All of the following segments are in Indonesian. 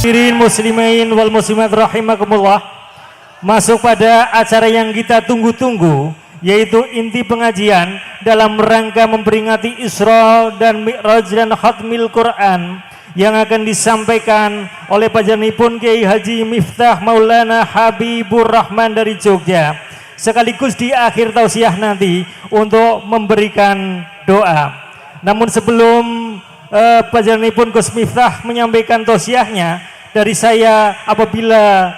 Hadirin muslimin wal muslimat rahimakumullah. Masuk pada acara yang kita tunggu-tunggu, yaitu inti pengajian dalam rangka memperingati Isra dan Mi'raj dan Khatmil Quran yang akan disampaikan oleh pajarnipun Kiai Haji Miftah Maulana Habibur Rahman dari Jogja, sekaligus di akhir tausiah nanti untuk memberikan doa. Namun sebelum pajarnipun Gus Miftah menyampaikan tausiahnya, dari saya apabila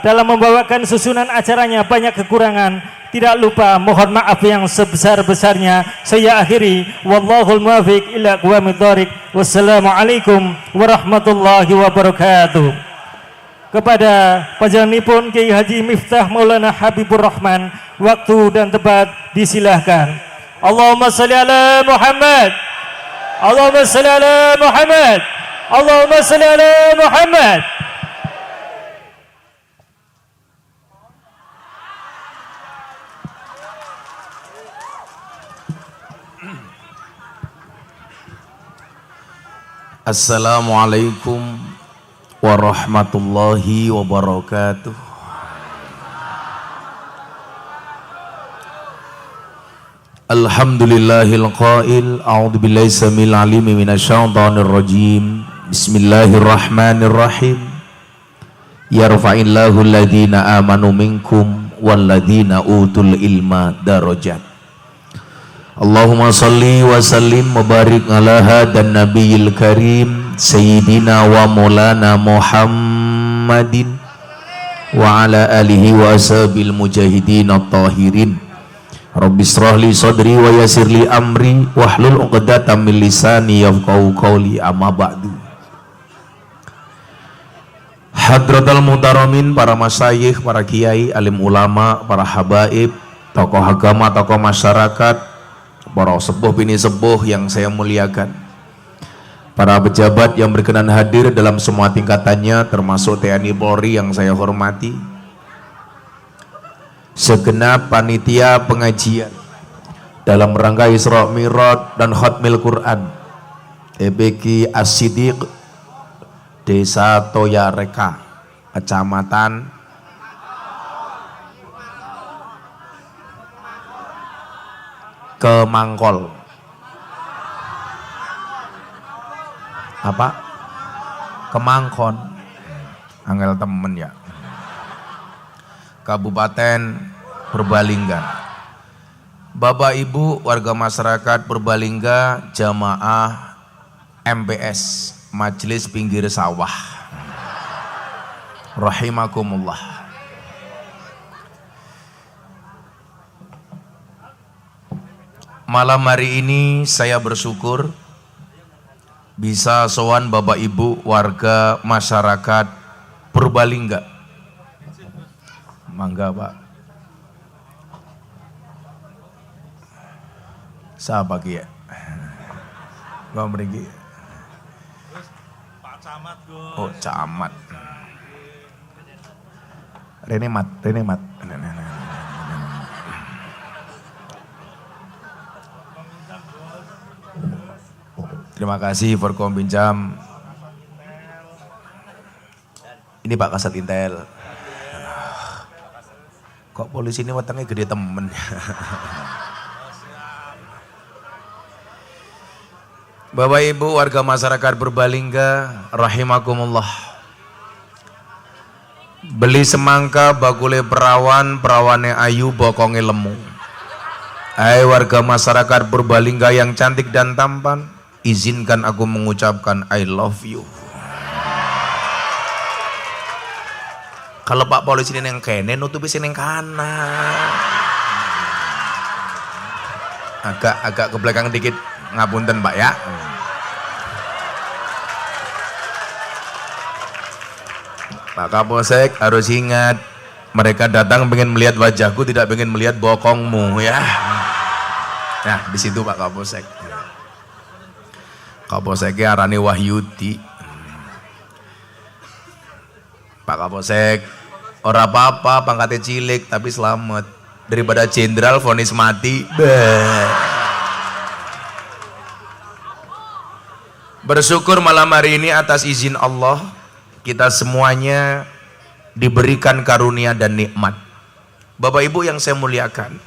dalam membawakan susunan acaranya banyak kekurangan, tidak lupa mohon maaf yang sebesar-besarnya. Saya akhiri, wallahul muwaffiq ila aqwamit thoriq. Wassalamualaikum warahmatullahi wabarakatuh. Kepada pajarnipun Kiai Haji Miftah Maulana Habibur Rahman, waktu dan tempat disilahkan. Allahumma salli ala Muhammad, Allahumma salli ala Muhammad, Allahumma salli ala Muhammad. Assalamualaikum warahmatullahi wabarakatuh. Alhamdulillahil qail, a'udzu billahi samil alim minasyaitonir rajim. Bismillahirrahmanirrahim. Yarfa'illahu alladhina amanu minkum walladhina utul ilma darajat. Allahumma salli wa sallim wa barik ala hadan nabiyil karim sayyidina wa maulana Muhammadin wa ala alihi wa ashabil mujahidin at-tahirin. Rabbi israh li sadri wa yassir li amri wahlul 'uqdatam min lisani yafqahu qawli, amma ba'du. Hadratul mutaramin, para masyayikh, para kiai, alim ulama, para habaib, tokoh agama, tokoh masyarakat, para sepuh bini sepuh yang saya muliakan, para pejabat yang berkenan hadir dalam semua tingkatannya, termasuk TNI Polri yang saya hormati, segenap panitia pengajian dalam rangka Isra Mi'raj dan Khatmil Quran EBK As-Siddiq Desa Toyareka, Kecamatan Kemangkol, apa? Kemangkon, angel temen ya. Kabupaten Purbalingga. Bapak Ibu warga masyarakat Purbalingga, jamaah MPS Majelis Pinggir Sawah, rahimakumullah. Malam hari ini saya bersyukur bisa sowan Bapak Ibu warga masyarakat Purbalingga. Mangga Pak. Siapa ki ya? Gua mriki. Pak Camat, Gus. Oh, Camat. Rene Mat. Terima kasih Forkom pinjam. Ini Pak Kasat Intel. Kok polisi ini wetenge gede temen. Bapak Ibu warga masyarakat Purbalingga, rahimakumullah. Beli semangka bakule perawan, perawane ayu bokonge lemu. Hai warga masyarakat Purbalingga yang cantik dan tampan, izinkan aku mengucapkan I love you. Kalau Pak polisi ini yang kene nutupi sini yang kanan. Agak ke belakang dikit, ngapunten Pak ya. Pak Kapolsek harus ingat, mereka datang pengen melihat wajahku, tidak pengen melihat bokongmu ya. Nah di situ Pak Kapolsek. Kapolseknya arane Wahyudi. Pak Kapolsek, ora apa-apa pangkatnya cilik tapi selamat daripada jenderal vonis mati. Bersyukur malam hari ini atas izin Allah kita semuanya diberikan karunia dan nikmat. Bapak Ibu yang saya muliakan,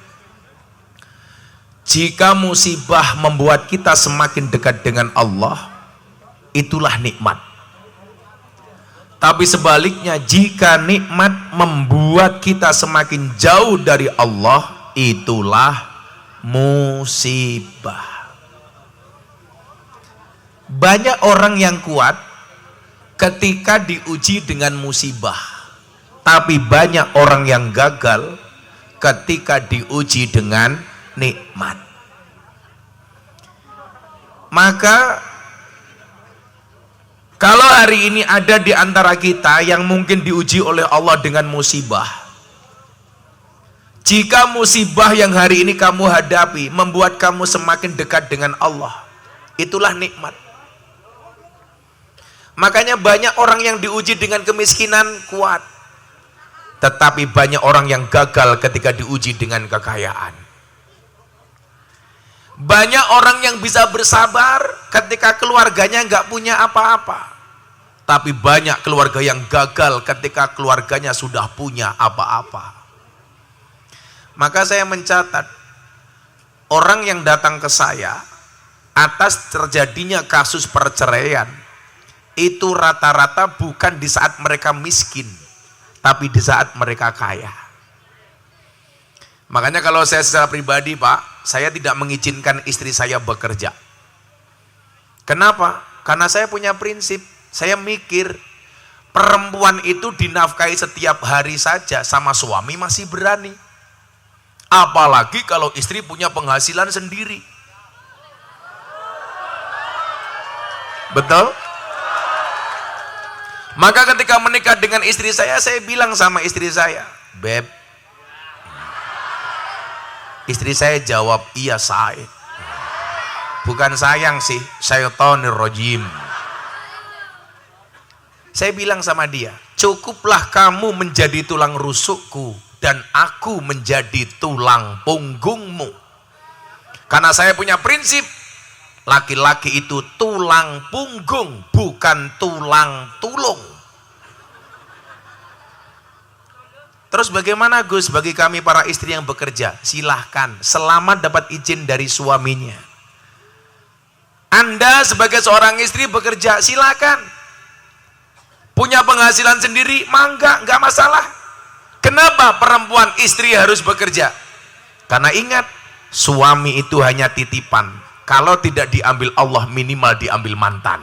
jika musibah membuat kita semakin dekat dengan Allah, itulah nikmat. Tapi sebaliknya, jika nikmat membuat kita semakin jauh dari Allah, itulah musibah. Banyak orang yang kuat ketika diuji dengan musibah, tapi banyak orang yang gagal ketika diuji dengan nikmat. Maka kalau hari ini ada di antara kita yang mungkin diuji oleh Allah dengan musibah, jika musibah yang hari ini kamu hadapi membuat kamu semakin dekat dengan Allah, itulah nikmat. Makanya banyak orang yang diuji dengan kemiskinan kuat, tetapi banyak orang yang gagal ketika diuji dengan kekayaan. Banyak orang yang bisa bersabar ketika keluarganya nggak punya apa-apa, tapi banyak keluarga yang gagal ketika keluarganya sudah punya apa-apa. Maka saya mencatat, orang yang datang ke saya atas terjadinya kasus perceraian, itu rata-rata bukan di saat mereka miskin, tapi di saat mereka kaya. Makanya kalau saya secara pribadi, Pak, saya tidak mengizinkan istri saya bekerja. Kenapa? Karena saya punya prinsip, saya mikir perempuan itu dinafkahi setiap hari saja sama suami masih berani. Apalagi kalau istri punya penghasilan sendiri. Betul? Maka ketika menikah dengan istri saya bilang sama istri saya, Beb, istri saya jawab, iya saya. Bukan sayang sih, syaitonir rajim. Saya bilang sama dia, cukuplah kamu menjadi tulang rusukku dan aku menjadi tulang punggungmu. Karena saya punya prinsip, laki-laki itu tulang punggung, bukan tulang tulung. Terus bagaimana Gus bagi kami para istri yang bekerja? Silahkan, selama dapat izin dari suaminya. Anda sebagai seorang istri bekerja, silakan. Punya penghasilan sendiri, mangga, nggak masalah. Kenapa perempuan istri harus bekerja? Karena ingat, suami itu hanya titipan. Kalau tidak diambil Allah, minimal diambil mantan.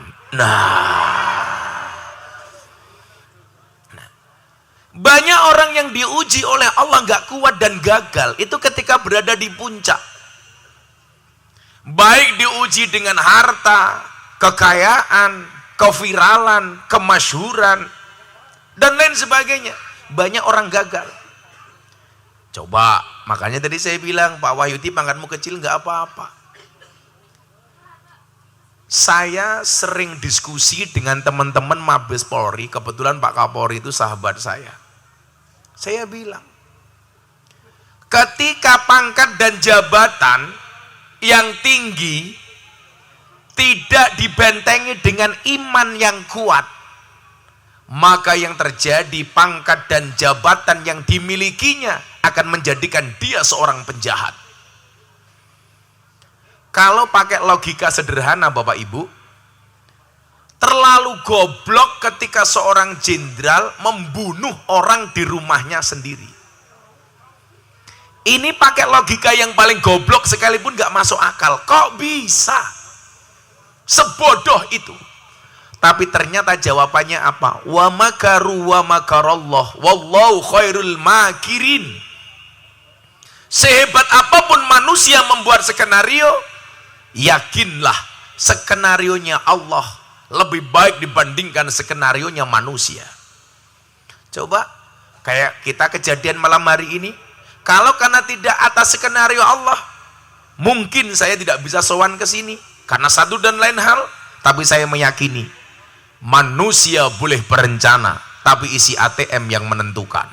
Banyak orang yang diuji oleh Allah nggak kuat dan gagal, itu ketika berada di puncak. Baik diuji dengan harta, kekayaan, keviralan, kemasyhuran, dan lain sebagainya. Banyak orang gagal. Coba, makanya tadi saya bilang, Pak Wahyudi pangkatmu kecil nggak apa-apa. Saya sering diskusi dengan teman-teman Mabes Polri, kebetulan Pak Kapolri itu sahabat saya. Saya bilang, ketika pangkat dan jabatan yang tinggi tidak dibentengi dengan iman yang kuat, maka yang terjadi pangkat dan jabatan yang dimilikinya akan menjadikan dia seorang penjahat. Kalau pakai logika sederhana Bapak Ibu, terlalu goblok ketika seorang jenderal membunuh orang di rumahnya sendiri. Ini pakai logika yang paling goblok sekalipun gak masuk akal. Kok bisa sebodoh itu? Tapi ternyata jawabannya apa? Wa makaru wa makarallah wallahu khairul makirin. Sehebat apapun manusia membuat skenario, yakinlah skenarionya Allah lebih baik dibandingkan skenarionya manusia. Coba kayak kita kejadian malam hari ini, kalau karena tidak atas skenario Allah, mungkin saya tidak bisa sowan ke sini karena satu dan lain hal. Tapi saya meyakini manusia boleh berencana, tapi isi ATM yang menentukan.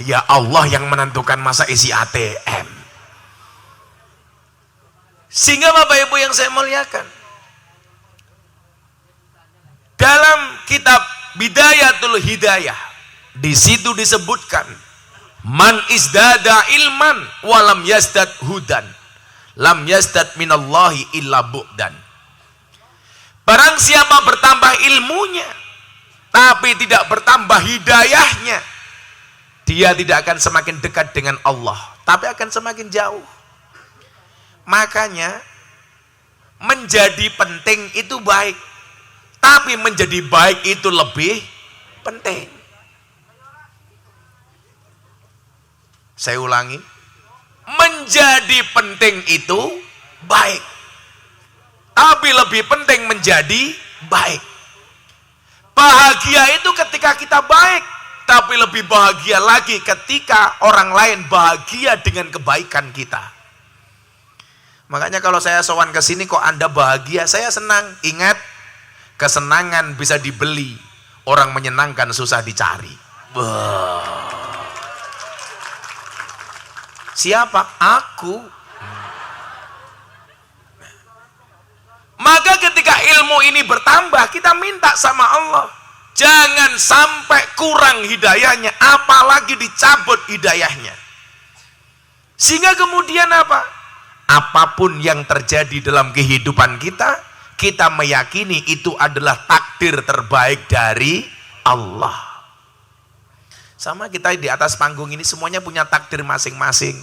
Ya Allah yang menentukan, masa isi ATM. Sehingga Bapak Ibu yang saya muliakan, kitab Bidayatul Hidayah, di situ disebutkan, man isdada ilman walam yazdad hudan, lam yazdad minallahi illa bu'dan. Barang siapa bertambah ilmunya tapi tidak bertambah hidayahnya, dia tidak akan semakin dekat dengan Allah, tapi akan semakin jauh. Makanya menjadi penting itu baik, tapi menjadi baik itu lebih penting. Saya ulangi, menjadi penting itu baik, tapi lebih penting menjadi baik. Bahagia itu ketika kita baik, tapi lebih bahagia lagi ketika orang lain bahagia dengan kebaikan kita. Makanya kalau saya sowan ke sini kok Anda bahagia, saya senang. Ingat, kesenangan bisa dibeli, orang menyenangkan susah dicari. Siapa? Aku. Maka ketika ilmu ini bertambah, kita minta sama Allah, jangan sampai kurang hidayahnya, apalagi dicabut hidayahnya. Sehingga kemudian apa? Apapun yang terjadi dalam kehidupan kita, kita meyakini itu adalah takdir terbaik dari Allah. Sama kita di atas panggung ini semuanya punya takdir masing-masing.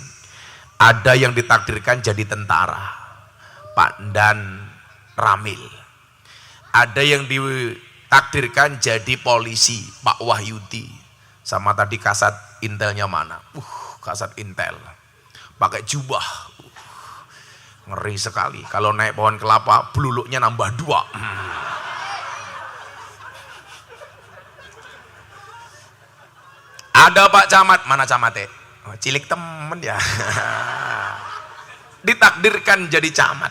Ada yang ditakdirkan jadi tentara, Pak Dan Ramil. Ada yang ditakdirkan jadi polisi, Pak Wahyudi. Sama tadi kasat intelnya mana? Kasat intel. Pakai jubah. Ngeri sekali. Kalau naik pohon kelapa, beluluknya nambah 2. Ada Pak Camat, mana camatnya? Oh, cilik temen ya. Ditakdirkan jadi camat.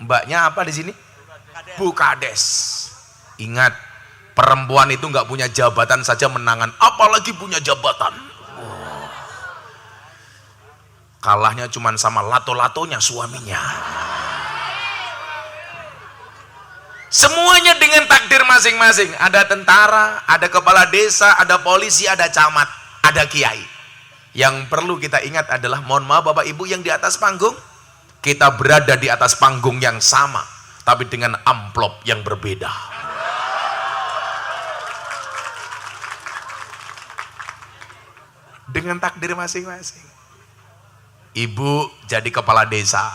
Mbaknya apa di sini? Bu Kades. Ingat, perempuan itu nggak punya jabatan saja menangan, apalagi punya jabatan. Kalahnya cuman sama lato-latonya suaminya. Semuanya dengan takdir masing-masing. Ada tentara, ada kepala desa, ada polisi, ada camat, ada kiai. Yang perlu kita ingat adalah, mohon maaf Bapak Ibu yang di atas panggung, kita berada di atas panggung yang sama, tapi dengan amplop yang berbeda. Dengan takdir masing-masing. Ibu jadi kepala desa.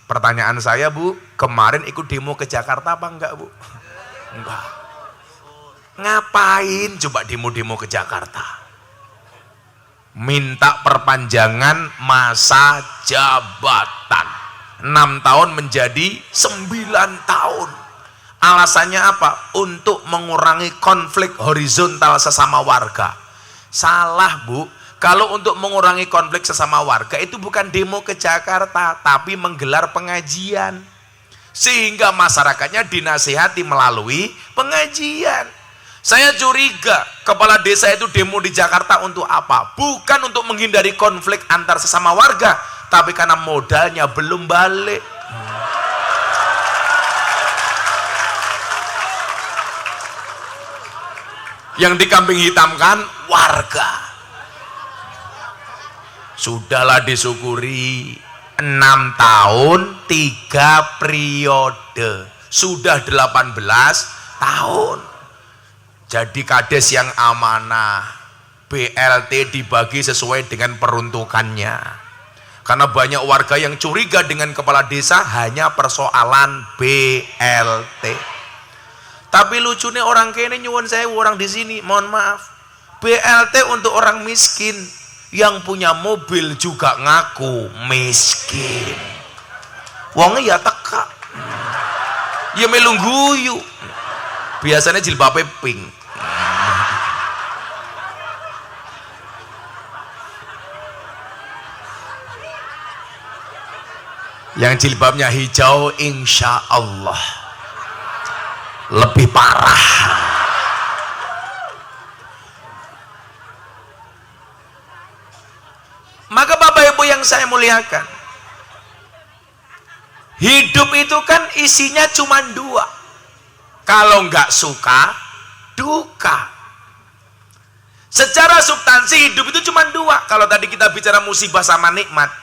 Pertanyaan saya, Bu, kemarin ikut demo ke Jakarta apa enggak, Bu? Enggak. Ngapain coba demo-demo ke Jakarta? Minta perpanjangan masa jabatan. 6 tahun menjadi 9 tahun. Alasannya apa? Untuk mengurangi konflik horizontal sesama warga. Salah, Bu. Kalau untuk mengurangi konflik sesama warga itu bukan demo ke Jakarta, tapi menggelar pengajian. Sehingga masyarakatnya dinasihati melalui pengajian. Saya curiga kepala desa itu demo di Jakarta untuk apa? Bukan untuk menghindari konflik antar sesama warga, tapi karena modalnya belum balik. Yang dikambing hitamkan warga. Sudahlah disyukuri, 6 tahun 3 periode, sudah 18 tahun. Jadi kades yang amanah, BLT dibagi sesuai dengan peruntukannya. Karena banyak warga yang curiga dengan kepala desa hanya persoalan BLT. Tapi lucunya orang kene nyuwun sewu, orang di sini, mohon maaf, BLT untuk orang miskin. Yang punya mobil juga ngaku miskin. Wongnya ya teka, ya melu guyu. Biasanya jilbabnya pink. Yang jilbabnya hijau, insya Allah lebih parah. Maka Bapak Ibu yang saya muliakan, hidup itu kan isinya cuma 2. Kalau nggak suka, duka. Secara substansi hidup itu cuma dua. Kalau tadi kita bicara musibah sama nikmat,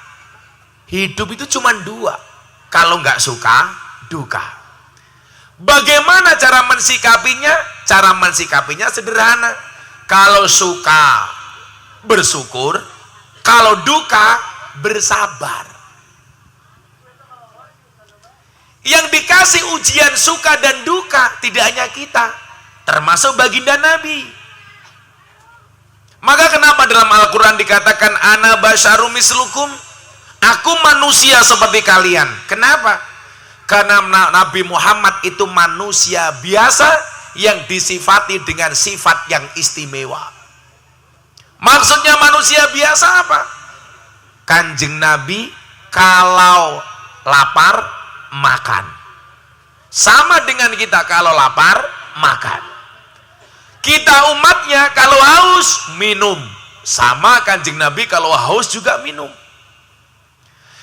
hidup itu cuma dua. Kalau nggak suka, duka. Bagaimana cara mensikapinya? Cara mensikapinya sederhana. Kalau suka, bersyukur. Kalau duka, bersabar. Yang dikasih ujian suka dan duka tidak hanya kita, termasuk baginda Nabi. Maka kenapa dalam Al-Quran dikatakan ana basyarum mislukum, aku manusia seperti kalian. Kenapa? Karena Nabi Muhammad itu manusia biasa yang disifati dengan sifat yang istimewa. Maksudnya manusia biasa apa? Kanjeng Nabi kalau lapar makan. Sama dengan kita, kalau lapar makan. Kita umatnya kalau haus minum. Sama Kanjeng Nabi kalau haus juga minum.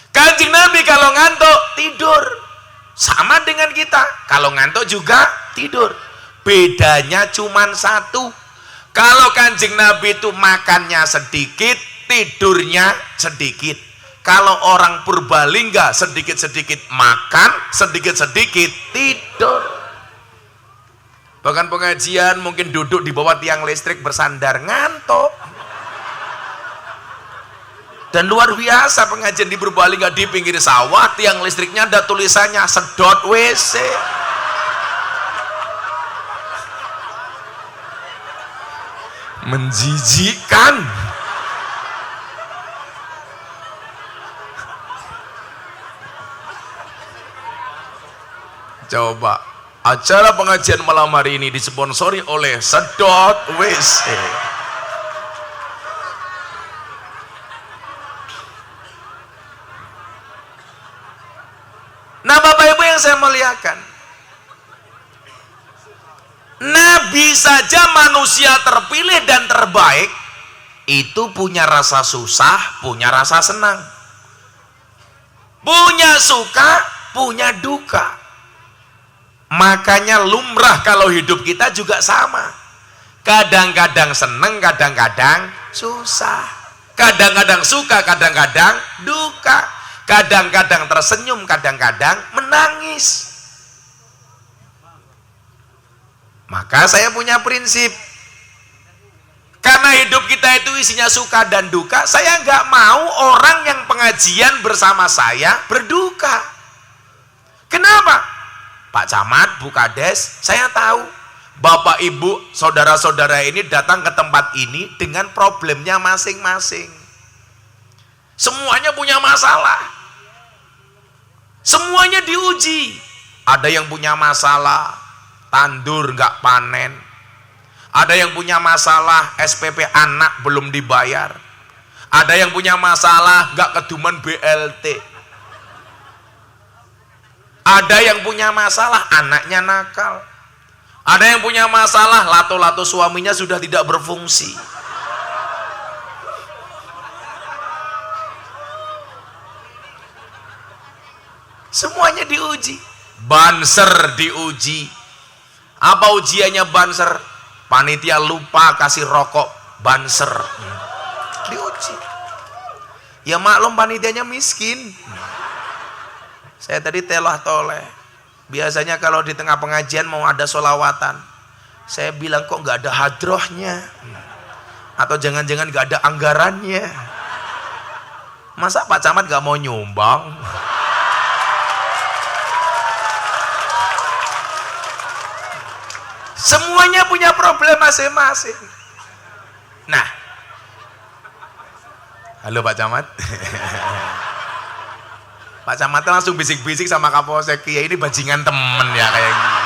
Kanjeng Nabi kalau ngantuk tidur. Sama dengan kita, kalau ngantuk juga tidur. Bedanya cuma satu. Kalau Kanjeng Nabi itu makannya sedikit, tidurnya sedikit. Kalau orang Purbalingga sedikit-sedikit makan, sedikit-sedikit tidur. Bahkan pengajian mungkin duduk di bawah tiang listrik bersandar, ngantuk. Dan luar biasa pengajian di Purbalingga di pinggir sawah, tiang listriknya ada tulisannya sedot WC. Menjijikkan. Coba, acara pengajian malam hari ini disponsori oleh sedot WC. Nah, Bapak Ibu yang saya muliakan, Nabi saja manusia terpilih dan terbaik itu punya rasa susah, punya rasa senang, punya suka, punya duka. Makanya lumrah kalau hidup kita juga sama. Kadang-kadang seneng, kadang-kadang susah. Kadang-kadang suka, kadang-kadang duka. Kadang-kadang tersenyum, kadang-kadang menangis. Maka saya punya prinsip. Karena hidup kita itu isinya suka dan duka, saya nggak mau orang yang pengajian bersama saya berduka. Kenapa? Pak Camat, Bu Kades, saya tahu Bapak Ibu, saudara-saudara ini datang ke tempat ini dengan problemnya masing-masing. Semuanya punya masalah. Semuanya diuji. Ada yang punya masalah tandur nggak panen. Ada yang punya masalah SPP anak belum dibayar. Ada yang punya masalah nggak keduman BLT. Ada yang punya masalah anaknya nakal. Ada yang punya masalah lato-lato suaminya sudah tidak berfungsi. Semuanya diuji. Banser diuji. Apa ujiannya banser? Panitia lupa kasih rokok banser. Diuji. Ya maklum panitianya miskin. Saya tadi telah toleh. Biasanya kalau di tengah pengajian mau ada solawatan, saya bilang kok nggak ada hadrohnya, atau jangan-jangan nggak ada anggarannya. Masa Pak Camat nggak mau nyumbang? Semuanya punya problem masing-masing. Nah, halo Pak Camat. Pak Camat langsung bisik-bisik sama Kapolsek, ya ini bajingan temen ya kayak gitu.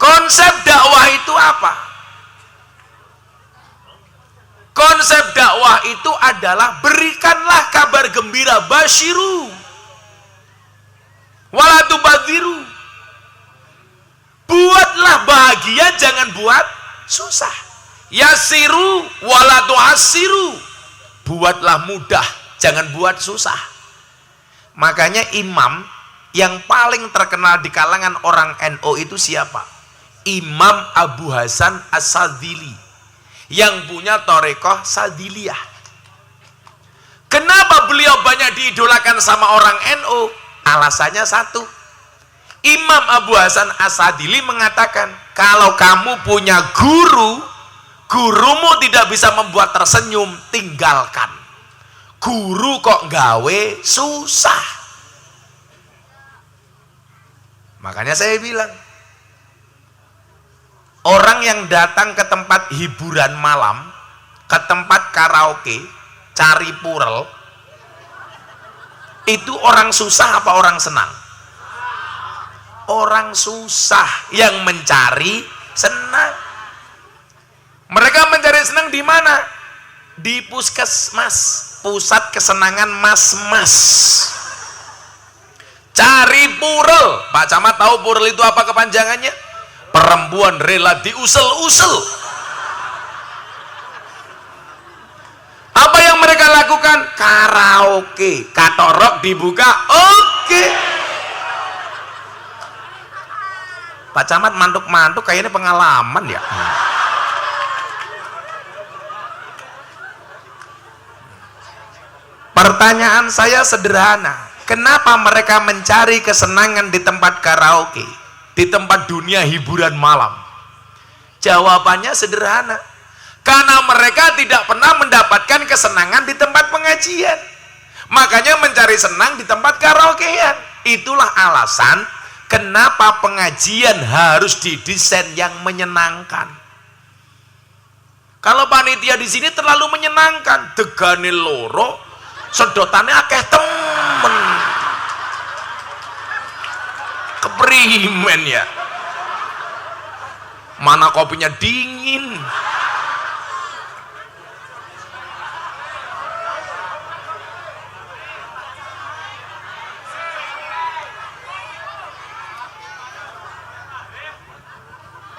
Konsep dakwah itu apa? Konsep dakwah itu adalah berikanlah kabar gembira, basyiru wala tubadziru. Buatlah bahagia, jangan buat susah. Yasiru wala tu'assiru. Buatlah mudah, jangan buat susah. Makanya imam yang paling terkenal di kalangan orang NU itu siapa? Imam Abu Hasan As-Sadzili yang punya Thariqah Sadziliyah. Kenapa beliau banyak diidolakan sama orang NU? Alasannya satu. Imam Abu Hasan As-Sadzili mengatakan, kalau kamu punya guru, gurumu tidak bisa membuat tersenyum, tinggalkan. Guru kok gawe susah. Makanya saya bilang, orang yang datang ke tempat hiburan malam, ke tempat karaoke, cari purel, itu orang susah apa orang senang? Orang susah yang mencari senang. Mereka mencari senang di mana? Di puskesmas, pusat kesenangan mas-mas. Cari purel. Pak Camat tahu purel itu apa kepanjangannya? Perempuan rela diusel-usel. Apa yang mereka lakukan? Karaoke. Katorok dibuka, oke. Pak Camat mantuk-mantuk kayaknya pengalaman ya. Pertanyaan saya sederhana, kenapa mereka mencari kesenangan di tempat karaoke, di tempat dunia hiburan malam? Jawabannya sederhana, karena mereka tidak pernah mendapatkan kesenangan di tempat pengajian, makanya mencari senang di tempat karaokean. Itulah alasan kenapa pengajian harus didesain yang menyenangkan. Kalau panitia di sini terlalu menyenangkan, degane loro, sedotannya akeh temen, keprimen ya. Mana kopinya dingin.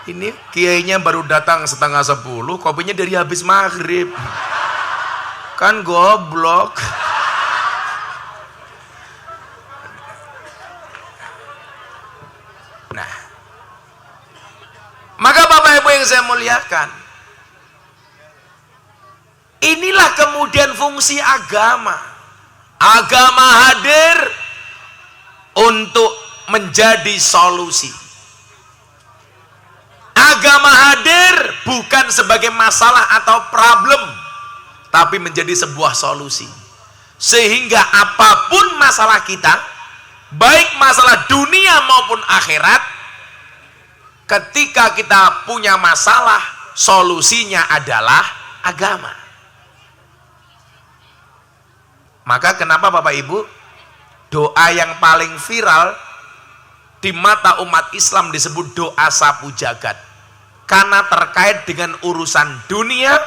Ini kiainya baru datang 9:30, kopinya dari habis maghrib. Kan goblok. Nah, maka Bapak Ibu yang saya muliakan, inilah kemudian fungsi agama. Agama hadir untuk menjadi solusi. Agama hadir bukan sebagai masalah atau problem, tapi menjadi sebuah solusi. Sehingga apapun masalah kita, baik masalah dunia maupun akhirat, ketika kita punya masalah, solusinya adalah agama. Maka kenapa Bapak Ibu, doa yang paling viral di mata umat Islam disebut doa sapu jagat? Karena terkait dengan urusan dunia,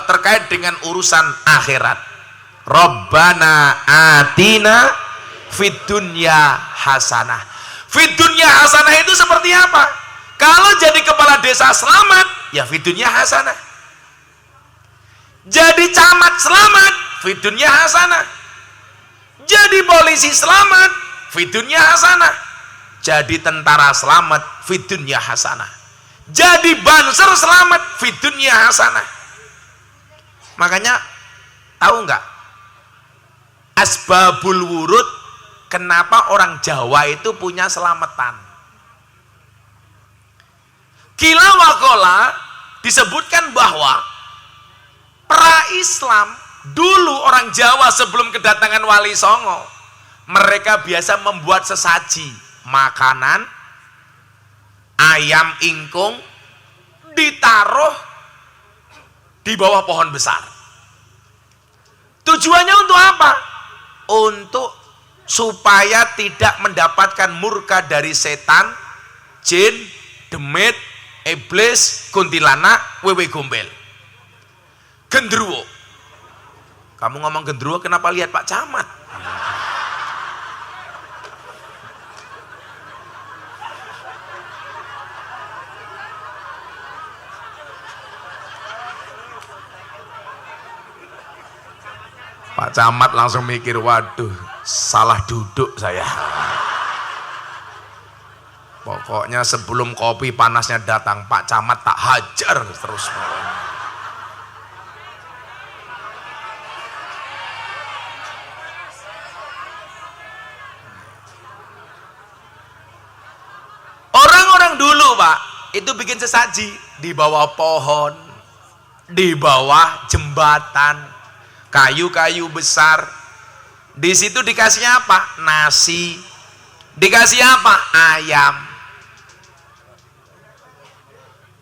terkait dengan urusan akhirat. Rabbana atina fid dunya hasanah. Fid dunya hasanah itu seperti apa? Kalau jadi kepala desa selamat, ya fid dunya hasanah. Jadi camat selamat, fid dunya hasanah. Jadi polisi selamat, fid dunya hasanah. Jadi tentara selamat, fid dunya hasanah. Jadi banser selamat, fid dunya hasanah. Makanya tahu nggak asbabul wurud, kenapa orang Jawa itu punya selamatan? Kila wakola disebutkan bahwa pra-Islam dulu orang Jawa sebelum kedatangan Wali Songo, mereka biasa membuat sesaji makanan, ayam ingkung, ditaruh di bawah pohon besar. Tujuannya untuk apa? Untuk supaya tidak mendapatkan murka dari setan, jin, demit, iblis, kuntilanak, wewe gombel. Gendruwo. Kamu ngomong gendruwo, kenapa lihat Pak Camat? Pak Pak Camat langsung mikir, waduh, salah duduk saya. Pokoknya sebelum kopi panasnya datang, Pak Camat tak hajar terus. Orang-orang dulu, Pak, itu bikin sesaji di bawah pohon, di bawah jembatan, kayu-kayu besar. Di situ dikasihnya apa? Nasi. Dikasih apa? Ayam.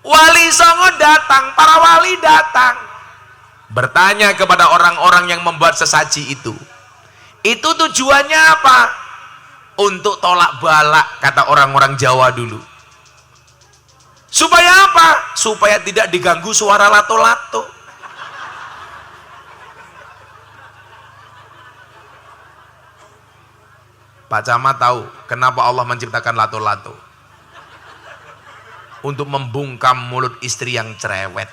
Wali Songo datang, para wali datang, bertanya kepada orang-orang yang membuat sesaji itu. Itu tujuannya apa? Untuk tolak balak, kata orang-orang Jawa dulu. Supaya apa? Supaya tidak diganggu suara lato-lato. Pak Camat tahu kenapa Allah menciptakan lato-lato? Untuk membungkam mulut istri yang cerewet.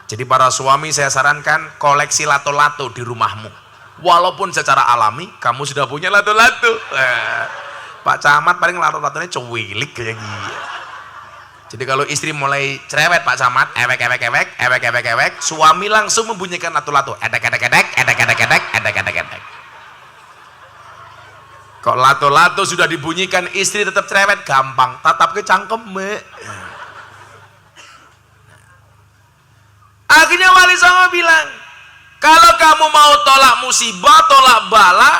Jadi para suami saya sarankan koleksi lato-lato di rumahmu. Walaupun secara alami kamu sudah punya lato-lato. Pak Camat paling lato-latonya cuwilik kayak gini. Jadi kalau istri mulai cerewet Pak Camat, ewek, suami langsung membunyikan lato-lato. Edek. Kok lato-lato sudah dibunyikan, istri tetap cerewet, gampang tatap ke cangkeme. Akhirnya Wali Songo bilang, kalau kamu mau tolak musibah, tolak bala,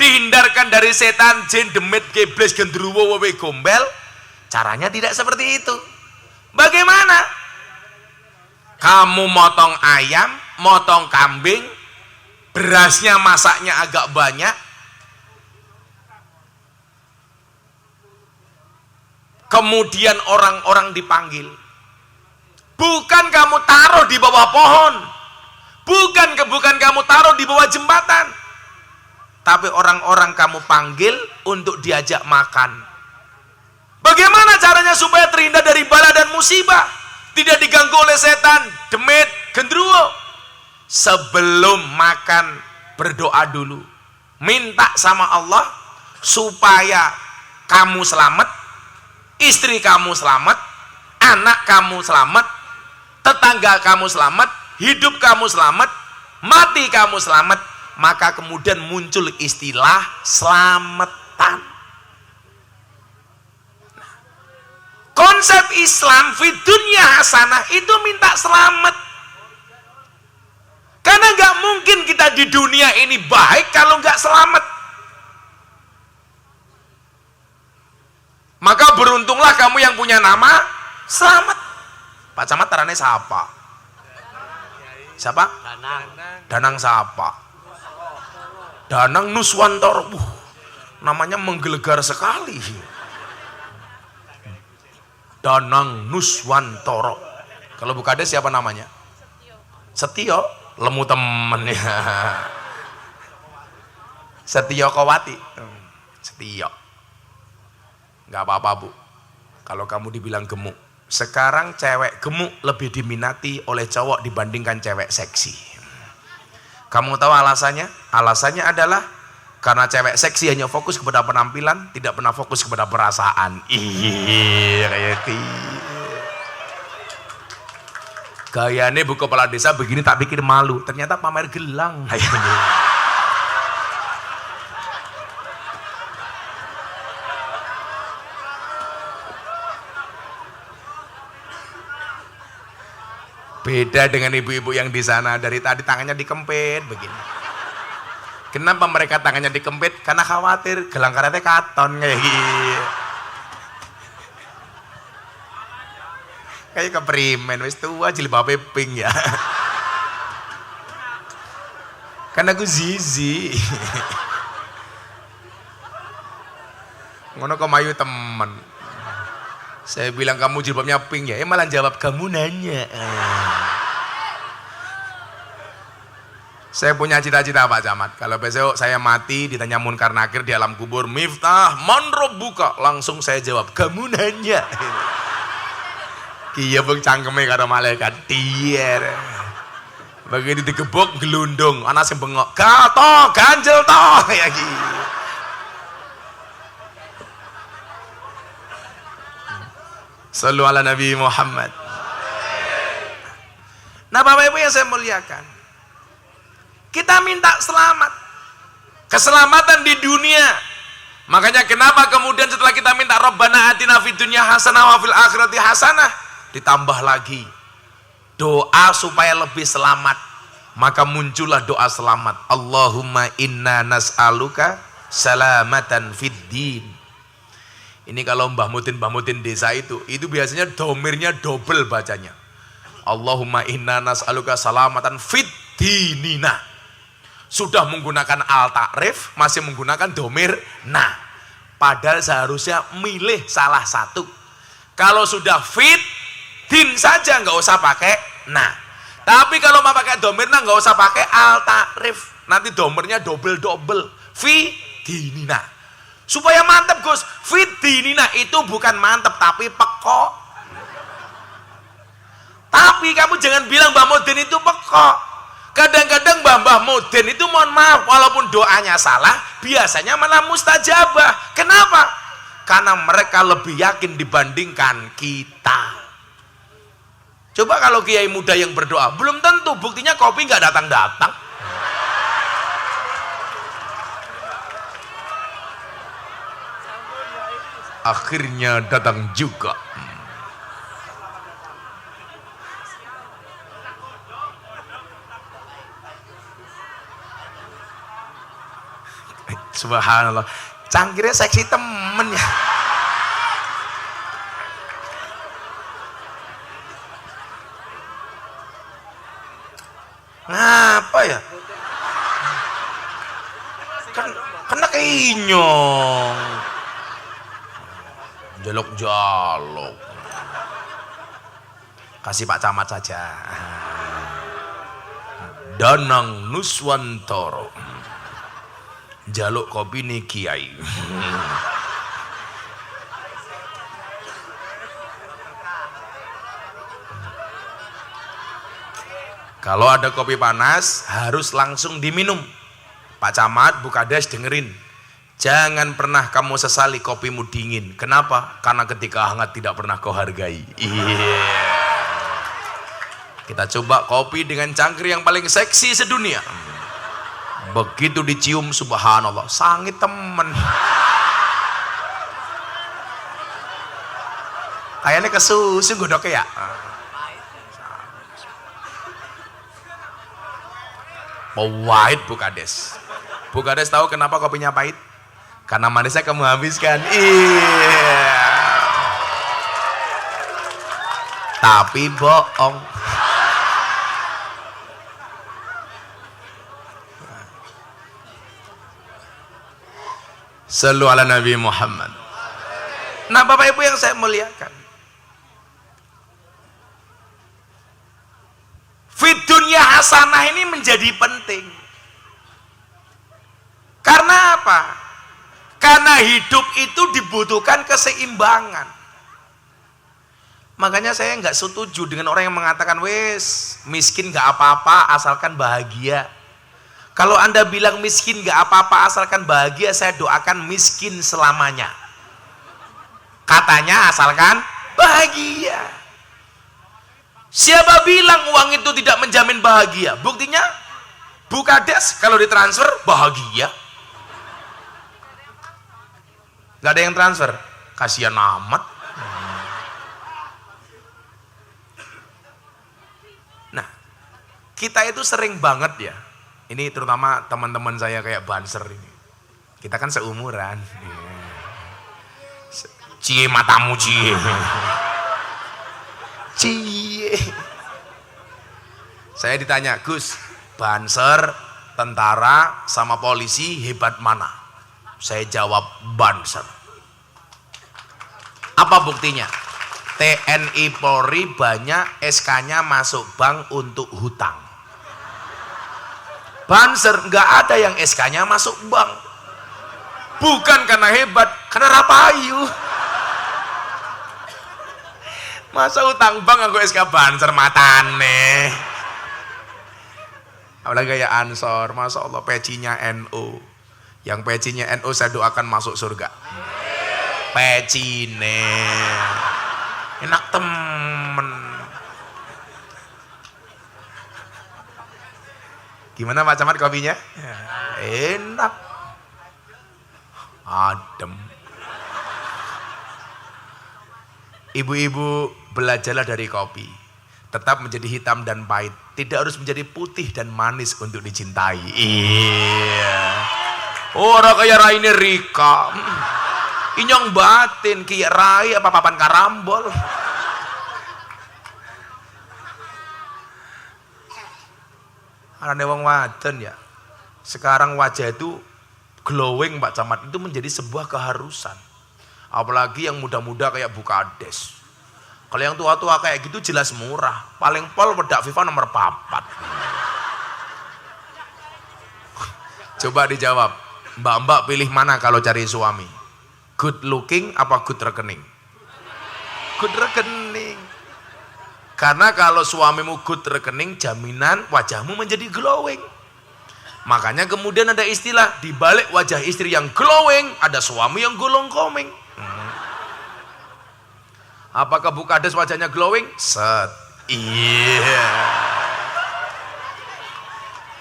dihindarkan dari setan, jin, demit, gebles, gendruwo, wewe, gombel, caranya tidak seperti itu. Bagaimana? Kamu motong ayam, motong kambing, berasnya masaknya agak banyak, kemudian orang-orang dipanggil. Bukan kamu taruh di bawah pohon, bukan kamu taruh di bawah jembatan, tapi orang-orang kamu panggil untuk diajak makan. Bagaimana caranya supaya terhindar dari bala dan musibah, tidak diganggu oleh setan, demit, gendruwo? Sebelum makan berdoa dulu, minta sama Allah supaya kamu selamat, istri kamu selamat, anak kamu selamat, tetangga kamu selamat, hidup kamu selamat, mati kamu selamat. Maka kemudian muncul istilah selamatan. Konsep Islam fi dunya hasanah itu minta selamat. Karena nggak mungkin kita di dunia ini baik kalau nggak selamat. Maka beruntunglah kamu yang punya nama Selamat. Pak Camat tarane siapa? Siapa? Danang siapa? Danang Nuswantoro. Namanya menggelegar sekali. Danang Nuswantoro. Kalau Bukades siapa namanya? Setio. Lemu temen ya. Setio Kowati. Setio. Nggak apa-apa Bu, kalau kamu dibilang gemuk. Sekarang cewek gemuk lebih diminati oleh cowok dibandingkan cewek seksi. Kamu tahu alasannya? Alasannya adalah karena cewek seksi hanya fokus kepada penampilan, tidak pernah fokus kepada perasaan. Gayane Bu Kepala Desa begini tak pikir malu, ternyata pamer gelang. Beda dengan ibu-ibu yang di sana, dari tadi tangannya dikempit begini. Kenapa mereka tangannya dikempit? Karena khawatir gelang karetnya katon kayak gitu. Kayak keprimen wis tua jilbabe pink ya. Karena aku zizi. Ngono kok mayu temen. Saya bilang kamu jilbabnya pink ya, malah jawab kamu nanya. Saya punya cita-cita Pak Camat, kalau besok saya mati ditanya Munkar Nakir di alam kubur, Miftah man rabbuka, langsung saya jawab kamu nanya. Iya bang cangkeme karo malaikat dier. Begitu digebuk gelundung, ana sing bengok, "Gato, ganjel to." Ya gitu. Sallu ala Nabi Muhammad. Nah, Bapak Ibu yang saya muliakan, kita minta selamat, keselamatan di dunia. Makanya kenapa kemudian setelah kita minta Rabbana atina fid dunya hasanah wa fil akhirati hasanah, ditambah lagi doa supaya lebih selamat. Maka muncullah doa selamat. Allahumma inna nas'aluka salamatan fid din. Ini kalau Mbah Mutin desa itu biasanya domirnya double bacanya. Allahumma inna nas'aluka salamatan fid dinina. Sudah menggunakan al-ta'rif, masih menggunakan domir nah. Padahal seharusnya milih salah satu. Kalau sudah fit din saja nggak usah pakai nah. Tapi kalau mau pakai domir nah nggak usah pakai al-ta'rif. Nanti domirnya double fi dinina. Supaya mantap Gus. Fit dinina itu bukan mantap tapi pekok. Tapi kamu jangan bilang Mbah Mudin itu pekok. Kadang-kadang Mbah Mudin itu mohon maaf, walaupun doanya salah, biasanya malah mustajabah. Kenapa? Karena mereka lebih yakin dibandingkan kita. Coba kalau kiai muda yang berdoa, belum tentu, buktinya kopi nggak datang-datang. Akhirnya datang juga. Subhanallah, cangkirnya seksi temen ya. Ngapa ya? Kena keinyong. Jaluk-jaluk. Kasih Pak Camat saja. Danang Nuswantoro. Jaluk kopi nih kiai. Kalau ada kopi panas harus langsung diminum. Pak Camat, Bu Kades dengerin. Jangan pernah kamu sesali kopimu dingin. Kenapa? Karena ketika hangat tidak pernah kau hargai. Kita coba kopi dengan cangkir yang paling seksi sedunia. Begitu dicium, subhanallah, sangit temen. Kayaknya kesusu godoknya ya. Pahit Bu Kades. Bu Kades tahu kenapa kopinya pahit? Karena manisnya kamu habiskan. Iya. Tapi bohong. Sallu ala Nabi Muhammad. Nah, Bapak Ibu yang saya muliakan, fid dunya hasanah ini menjadi penting. Karena apa? Karena hidup itu dibutuhkan keseimbangan. Makanya saya nggak setuju dengan orang yang mengatakan wes miskin nggak apa-apa asalkan bahagia. Kalau Anda bilang miskin gak apa-apa asalkan bahagia, saya doakan miskin selamanya. Katanya asalkan bahagia. Siapa bilang uang itu tidak menjamin bahagia? Buktinya Bu Kades kalau ditransfer bahagia. Gak ada yang transfer, kasihan amat. Nah, kita itu sering banget ya. Ini terutama teman-teman saya kayak Banser ini. Kita kan seumuran. Cie matamu cie. Cie. Saya ditanya, Gus, Banser, tentara sama polisi hebat mana? Saya jawab Banser. Apa buktinya? TNI Polri banyak SK-nya masuk bank untuk hutang. Banser nggak ada yang SK-nya masuk bank. Bukan karena hebat, karena rapayu. Masa utang bank aku SK Banser matane. Apalagi kayak Ansor, Masya Allah pecinya NU. Yang pecinya NU saya doakan masuk surga. Pecine enak temen. Gimana Pak Camat kopinya? Enak, adem. Ibu-ibu, belajarlah dari kopi. Tetap menjadi hitam dan pahit. Tidak harus menjadi putih dan manis untuk dicintai. Iya. Orang kayak Raine Rika. Inyong batin kayak Rai apa papan karambol. Anane wong wadon ya. Sekarang wajah itu glowing Pak Camat, itu menjadi sebuah keharusan. Apalagi yang muda-muda kayak Bu Kades. Kalau yang tua-tua kayak gitu jelas murah. Paling pol wedak FIFA nomor 4. Coba dijawab. Mbak-mbak pilih mana kalau cari suami? Good looking apa good rekening? Good rekening. Karena kalau suamimu good rekening, jaminan wajahmu menjadi glowing. Makanya kemudian ada istilah, di balik wajah istri yang glowing, ada suami yang golong koming. Apakah Bu Kades wajahnya glowing? Set. Iya.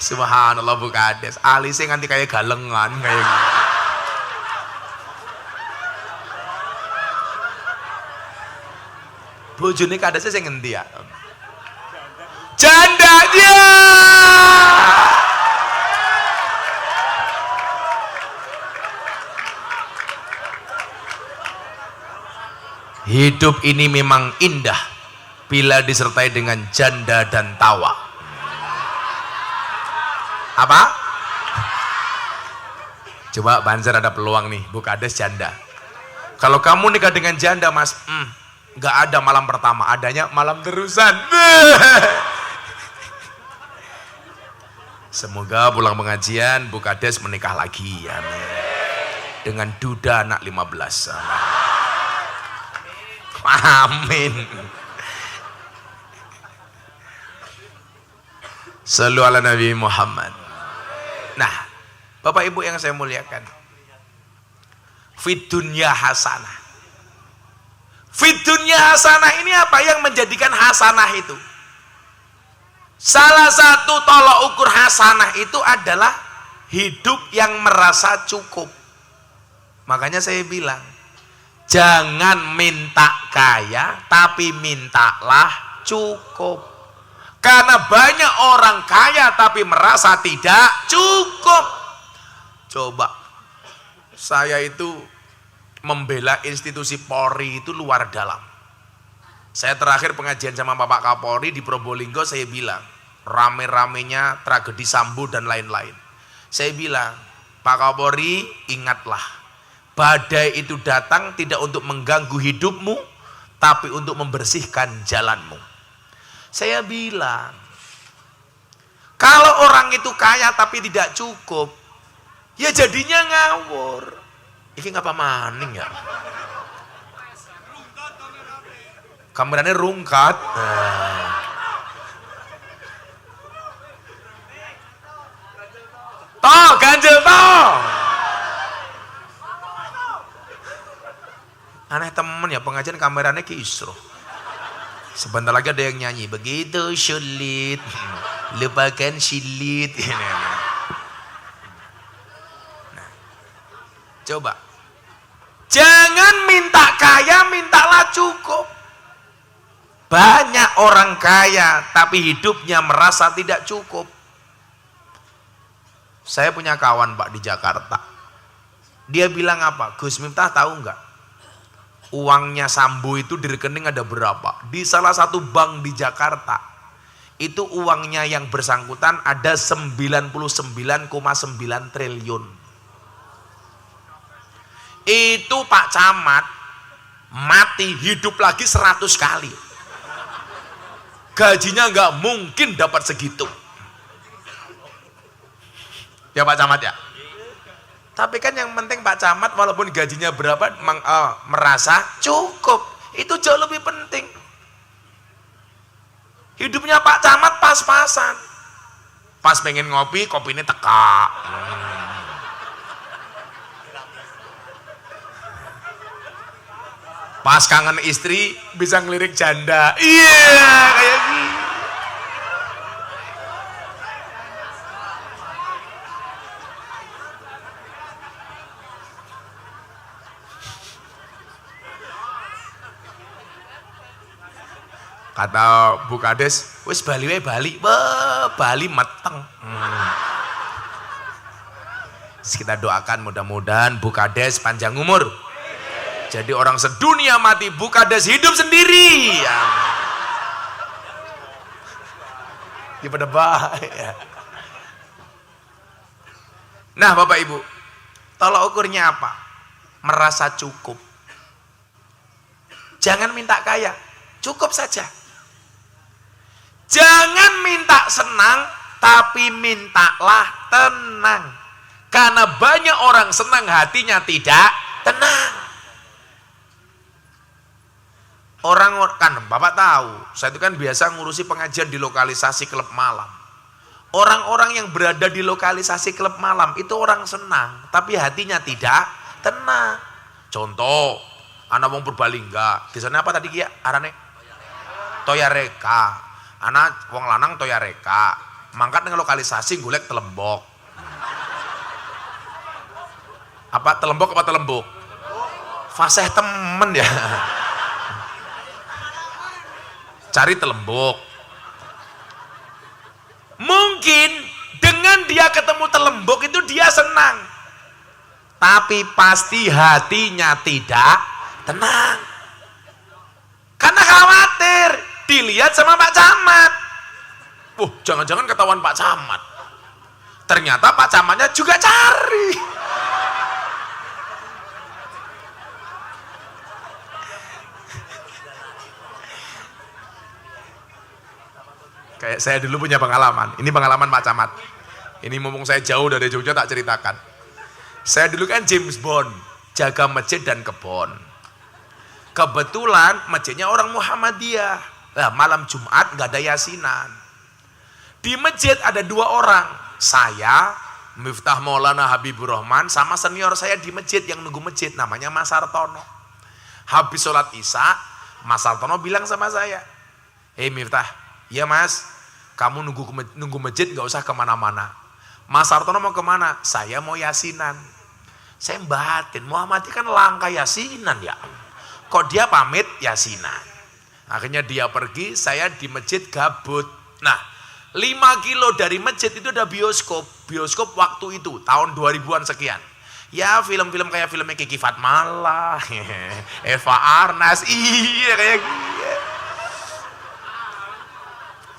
Subhanallah Bu Kades. Alisnya nganti kayak galengan kayak gitu. Bojone Kadesnya sing ngendi ya? Jandanya. Hidup ini memang indah bila disertai dengan janda dan tawa. Apa? Coba Banjar ada peluang nih, Bu Kades janda. Kalau kamu nikah dengan janda Mas, nggak ada malam pertama, adanya malam terusan. Semoga pulang pengajian Bu Kades menikah lagi, amin. Dengan duda anak 15. Amin. Sallu ala Nabi Muhammad. Nah, Bapak Ibu yang saya muliakan, fid dunya hasanah. Fid dunya hasanah ini apa yang menjadikan hasanah itu? Salah satu tolok ukur hasanah itu adalah hidup yang merasa cukup. Makanya saya bilang, jangan minta kaya, tapi mintalah cukup. Karena banyak orang kaya tapi merasa tidak cukup. Coba, saya itu membela institusi Polri itu luar dalam. Saya terakhir pengajian sama Bapak Kapolri di Probolinggo, saya bilang, rame-ramenya tragedi Sambo dan lain-lain. Saya bilang, Pak Kapolri, ingatlah, badai itu datang tidak untuk mengganggu hidupmu, tapi untuk membersihkan jalanmu. Saya bilang, kalau orang itu kaya tapi tidak cukup, ya jadinya ngawur. Ini ngapa maning ya? Kameranya rungkat. Toh, ganjel toh. Aneh temen ya, pengajian kameranya kisruh. Sebentar lagi ada yang nyanyi, begitu sulit, lupakan silit. Nah, coba, jangan minta kaya, mintalah cukup. Banyak orang kaya tapi hidupnya merasa tidak cukup. Saya punya kawan Pak di Jakarta. Dia bilang apa? Gus Miftah tahu nggak? Uangnya Sambo itu di rekening ada berapa? Di salah satu bank di Jakarta itu uangnya yang bersangkutan ada 99,9 triliun. Itu Pak Camat mati hidup lagi 100 kali. Gajinya nggak mungkin dapat segitu. Ya Pak Camat ya. Tapi kan yang penting Pak Camat walaupun gajinya berapa merasa cukup. Itu jauh lebih penting. Hidupnya Pak Camat pas-pasan. Pas pengen ngopi, kopinya teka. Pas kangen istri, bisa ngelirik janda. Iya, kayak gitu. Kata Bu Kades, wis Bali wae Bali. Bali meteng. Kita doakan mudah-mudahan Bu Kades panjang umur. Jadi orang sedunia mati, Bu Kades hidup sendiri. Ya pada baik. Nah, Bapak Ibu, tolak ukurnya apa? Merasa cukup. Jangan minta kaya, cukup saja. Jangan minta senang, tapi mintalah tenang. Karena banyak orang senang hatinya tidak tenang. Orang kan Bapak tahu, saya itu kan biasa ngurusi pengajian di lokalisasi klub malam. Orang-orang yang berada di lokalisasi klub malam itu orang senang, tapi hatinya tidak tenang. Contoh, anak wong Purbalingga, di sana apa tadi kia? Arane Toyareka. Anak wong lanang Toyareka. Mangkat dengan lokalisasi golek Telembok. Apa Telembok apa Telembuk? Fasih temen ya. Cari Telembok. Mungkin dengan dia ketemu Telembok itu dia senang. Tapi pasti hatinya tidak tenang. Karena khawatir dilihat sama Pak Camat. Jangan-jangan ketahuan Pak Camat. Ternyata Pak Camatnya juga cari. Kayak saya dulu punya pengalaman. Ini pengalaman Pak Camat. Ini mumpung saya jauh dari Jogja tak ceritakan. Saya dulu kan James Bond, jaga masjid dan kebon. Kebetulan masjidnya orang Muhammadiyah. Nah, malam Jumat nggak ada yasinan. Di masjid ada 2 orang. Saya, Miftah Maulana Habibur Rahman, sama senior saya di masjid yang nunggu masjid, namanya Mas Sartono. Habis sholat Isya, Mas Sartono bilang sama saya, Miftah, iya Mas, kamu nunggu masjid nggak usah kemana-mana. Mas Sartono mau kemana? Saya mau yasinan. Saya batin, Muhammadiyah kan langka yasinan ya. Kok dia pamit yasinan? Akhirnya dia pergi, saya di masjid gabut. Nah, 5 kilo dari masjid itu ada bioskop. Bioskop waktu itu, tahun 2000-an sekian. Ya film-film kayak filmnya Kiki Fatmala, Eva Arnas, iya kayak gitu.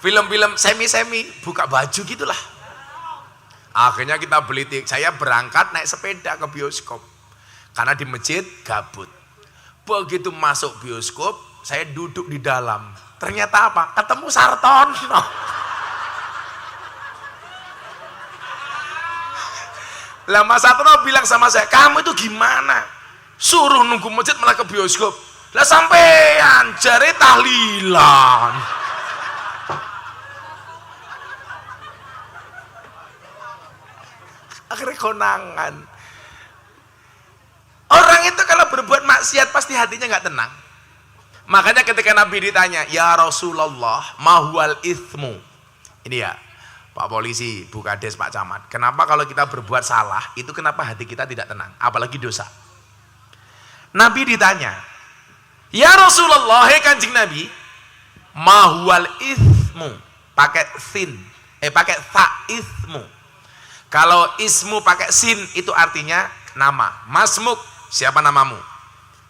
Film-film semi-semi, buka baju gitulah. Akhirnya kita beli tiket, saya berangkat naik sepeda ke bioskop. Karena di masjid gabut. Begitu masuk bioskop, saya duduk di dalam. Ternyata apa? Ketemu Sartono. Lah Mas Sartono bilang sama saya, kamu itu gimana? Suruh nunggu masjid malah ke bioskop. Lah sampean jare tahlilan. Akhirnya konangan. Orang itu kalau berbuat maksiat pasti hatinya nggak tenang. Makanya ketika Nabi ditanya, ya Rasulullah, mahual ithmu. Ini ya, Pak Polisi, Bu Kades, Pak Camat. Kenapa kalau kita berbuat salah, itu kenapa hati kita tidak tenang? Apalagi dosa. Nabi ditanya, ya Rasulullah, hei Kanjeng Nabi, mahual ithmu. Pakai sin, pakai tha ithmu. Kalau ismu pakai sin, itu artinya nama. Masmuk, siapa namamu?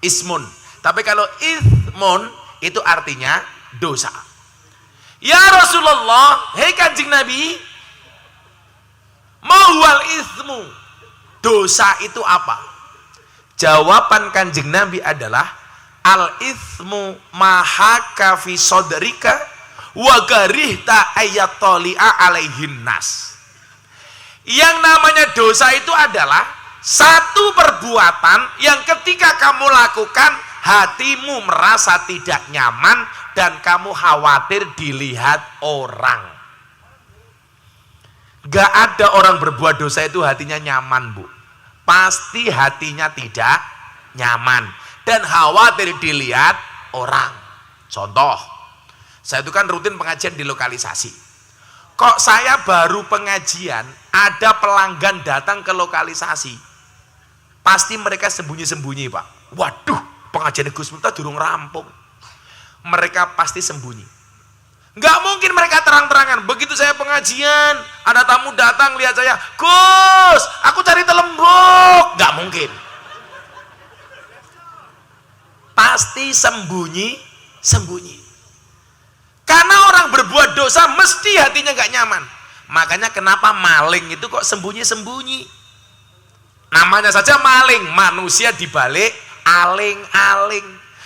Ismun. Tapi kalau ithmun itu artinya dosa. Ya Rasulullah, hei Kanjeng Nabi, mahual ithmu, dosa itu apa? Jawaban Kanjeng Nabi adalah al ithmu mahaka fi sodrika wa garihta ayatoli'a alaihin nas. Yang namanya dosa itu adalah satu perbuatan yang ketika kamu lakukan hatimu merasa tidak nyaman dan kamu khawatir dilihat orang. Gak ada orang berbuat dosa itu hatinya nyaman, Bu. Pasti hatinya tidak nyaman dan khawatir dilihat orang. Contoh, saya itu kan rutin pengajian di lokalisasi. Kok saya baru pengajian, ada pelanggan datang ke lokalisasi, pasti mereka sembunyi-sembunyi, Pak. Waduh, pengajian Gus Miftah durung rampung. Mereka pasti sembunyi. Nggak mungkin mereka terang-terangan. Begitu saya pengajian, ada tamu datang lihat saya, Gus, aku cari telembok. Nggak mungkin. Pasti sembunyi. Karena orang berbuat dosa mesti hatinya nggak nyaman. Makanya kenapa maling itu kok sembunyi-sembunyi? Namanya saja maling, manusia dibalik aling-aling.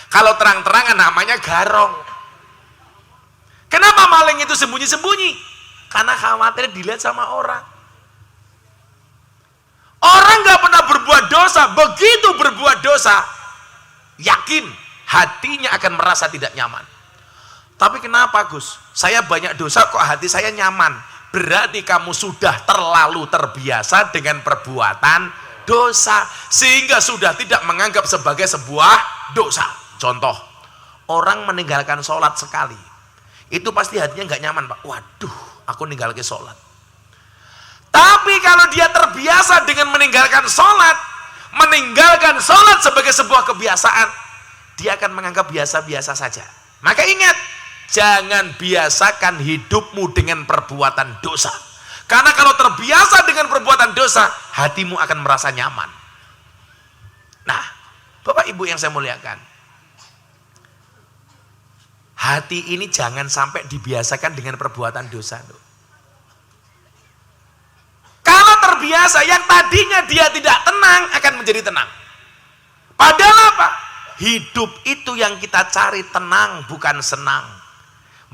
Kalau terang-terangan namanya garong. Kenapa maling itu sembunyi-sembunyi? Karena khawatir dilihat sama orang. Orang nggak pernah berbuat dosa, begitu berbuat dosa, yakin hatinya akan merasa tidak nyaman. Tapi kenapa, Gus? Saya banyak dosa kok hati saya nyaman. Berarti kamu sudah terlalu terbiasa dengan perbuatan dosa sehingga sudah tidak menganggap sebagai sebuah dosa. Contoh, orang meninggalkan sholat sekali, itu pasti hatinya nggak nyaman, Pak. Waduh, aku ninggalkan sholat. Tapi kalau dia terbiasa dengan meninggalkan sholat sebagai sebuah kebiasaan, dia akan menganggap biasa-biasa saja. Maka ingat, jangan biasakan hidupmu dengan perbuatan dosa. Karena kalau terbiasa dengan perbuatan dosa, hatimu akan merasa nyaman. Nah, Bapak Ibu yang saya muliakan, hati ini jangan sampai dibiasakan dengan perbuatan dosa. Kalau terbiasa, yang tadinya dia tidak tenang akan menjadi tenang. Padahal apa? Hidup itu yang kita cari tenang, bukan senang.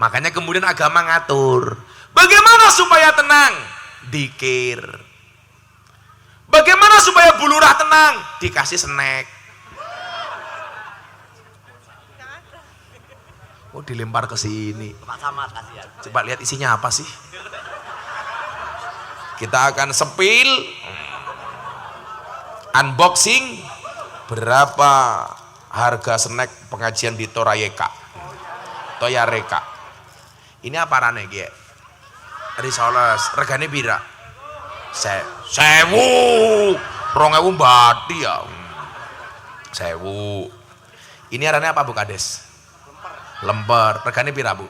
Makanya kemudian agama ngatur. Bagaimana supaya tenang? Dikir. Bagaimana supaya bulurah tenang? Dikasih snack. Oh, dilempar ke sini. Coba lihat isinya apa sih? Kita akan sepil, unboxing berapa harga snack pengajian di Toyareka. Ini apa rane ki? Risoles, regane pira? 1000, 2000 bati ya. 1000. Ini arane apa Bu Kades? Lemper. Regane pira, Bu?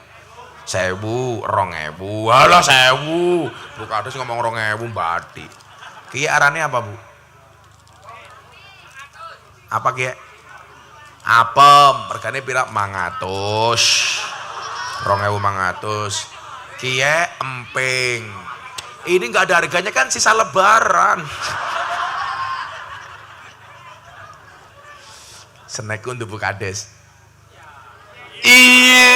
1000, 2000. Halah 1000. Bu Kades ngomong 2000 bati. Ki arane apa, Bu? Apa ki? Apem. Regane pira? 500. 2500. Kie emping. Ini nggak ada harganya kan, sisa lebaran. Snack untuk Bu Kades. Iya.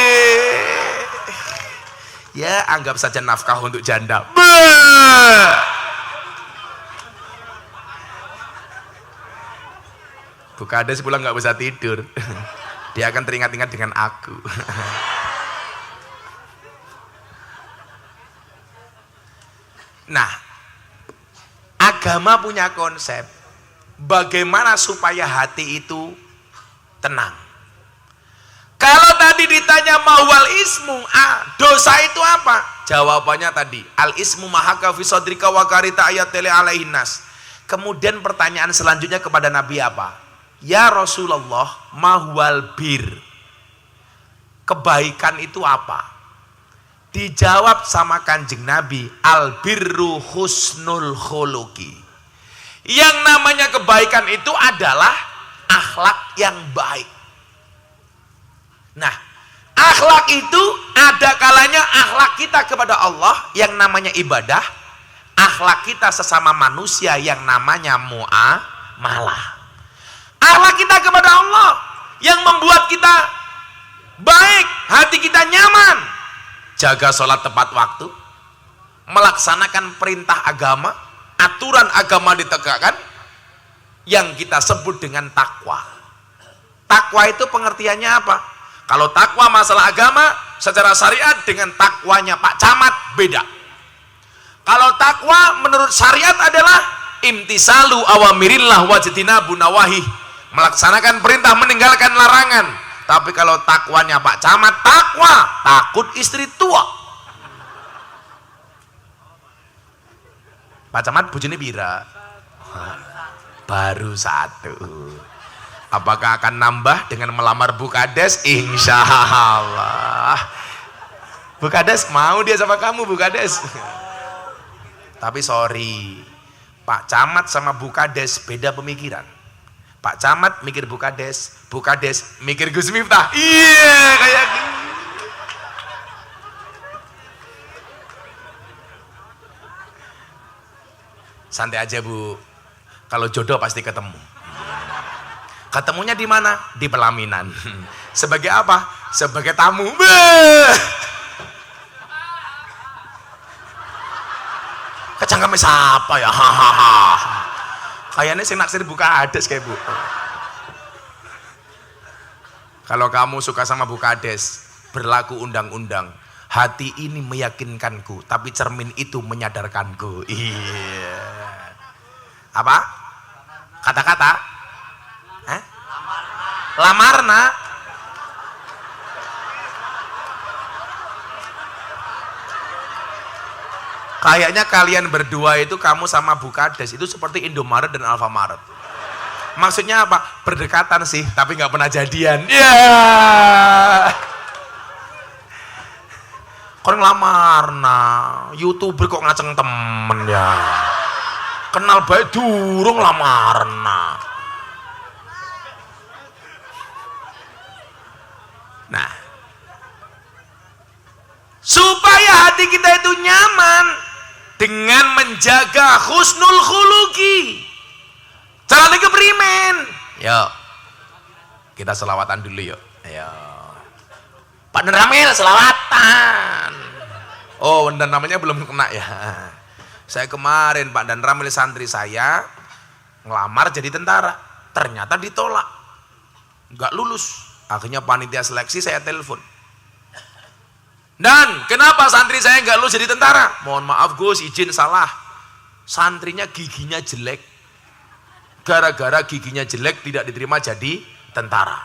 Ya, anggap saja nafkah untuk janda. Bu Kades pulang nggak bisa tidur. Dia akan teringat-ingat dengan aku. Nah, agama punya konsep bagaimana supaya hati itu tenang. Kalau tadi ditanya mawal ismu, dosa itu apa? Jawabannya tadi, al ismu mahaka fi sadrika wa karita ayatele alaihinnas. Kemudian pertanyaan selanjutnya kepada Nabi apa? Ya Rasulullah, mahwal bir. Kebaikan itu apa? Dijawab sama Kanjeng Nabi, al birru husnul khuluqi. Yang namanya kebaikan itu adalah akhlak yang baik. Nah, akhlak itu ada kalanya akhlak kita kepada Allah yang namanya ibadah, akhlak kita sesama manusia yang namanya muamalah. Akhlak kita kepada Allah yang membuat kita baik, hati kita nyaman. Jaga sholat tepat waktu, melaksanakan perintah agama, aturan agama ditegakkan, yang kita sebut dengan takwa. Takwa itu pengertiannya apa? Kalau takwa masalah agama secara syariat dengan takwanya Pak Camat beda. Kalau takwa menurut syariat adalah imtisalu awamirillah wajtinabu nawahi, melaksanakan perintah meninggalkan larangan. Tapi kalau takwanya Pak Camat, takwa takut istri tua. Pak Camat bojone pira? Baru satu. Apakah akan nambah dengan melamar Bu Kades? Insya Allah. Bu Kades mau dia sama kamu, Bu Kades. Tapi sorry, Pak Camat sama Bu Kades beda pemikiran. Pak Camat mikir Bu Kades mikir Gus Miftah. Iya, kayak gitu. Santai aja Bu, kalau jodoh pasti ketemu. Ketemunya di mana? Di pelaminan. Sebagai apa? Sebagai tamu. Kecangkeme siapa ya? Hahaha. Kayaknya sing naksir Bu Kades kayak Bu. Kalau kamu suka sama Bu Kades, berlaku undang-undang. Hati ini meyakinkanku, tapi cermin itu menyadarkanku. Iya. Apa? Kata-kata? Hah? Lamarna. Kayaknya kalian berdua itu, kamu sama Bu Kades itu seperti Indomaret dan Alfamaret. Maksudnya apa? Berdekatan sih, tapi nggak pernah jadian. Ya. Yeah. Kon nglamarna, YouTuber kok ngaceng temen ya. Kenal bae durung lamarna. Nah, supaya hati kita itu nyaman dengan menjaga husnul khuluqi. Carane keprimen? Yuk, kita selawatan dulu yuk. Ayo. Pak Ramil selawatan. Oh, dan namanya belum kena ya. Saya kemarin Pak Dan Ramil santri saya ngelamar jadi tentara, ternyata ditolak, nggak lulus. Akhirnya panitia seleksi saya telepon. Dan kenapa santri saya nggak lulus jadi tentara? Mohon maaf Gus, izin salah. Santrinya giginya jelek. Gara-gara giginya jelek tidak diterima jadi tentara.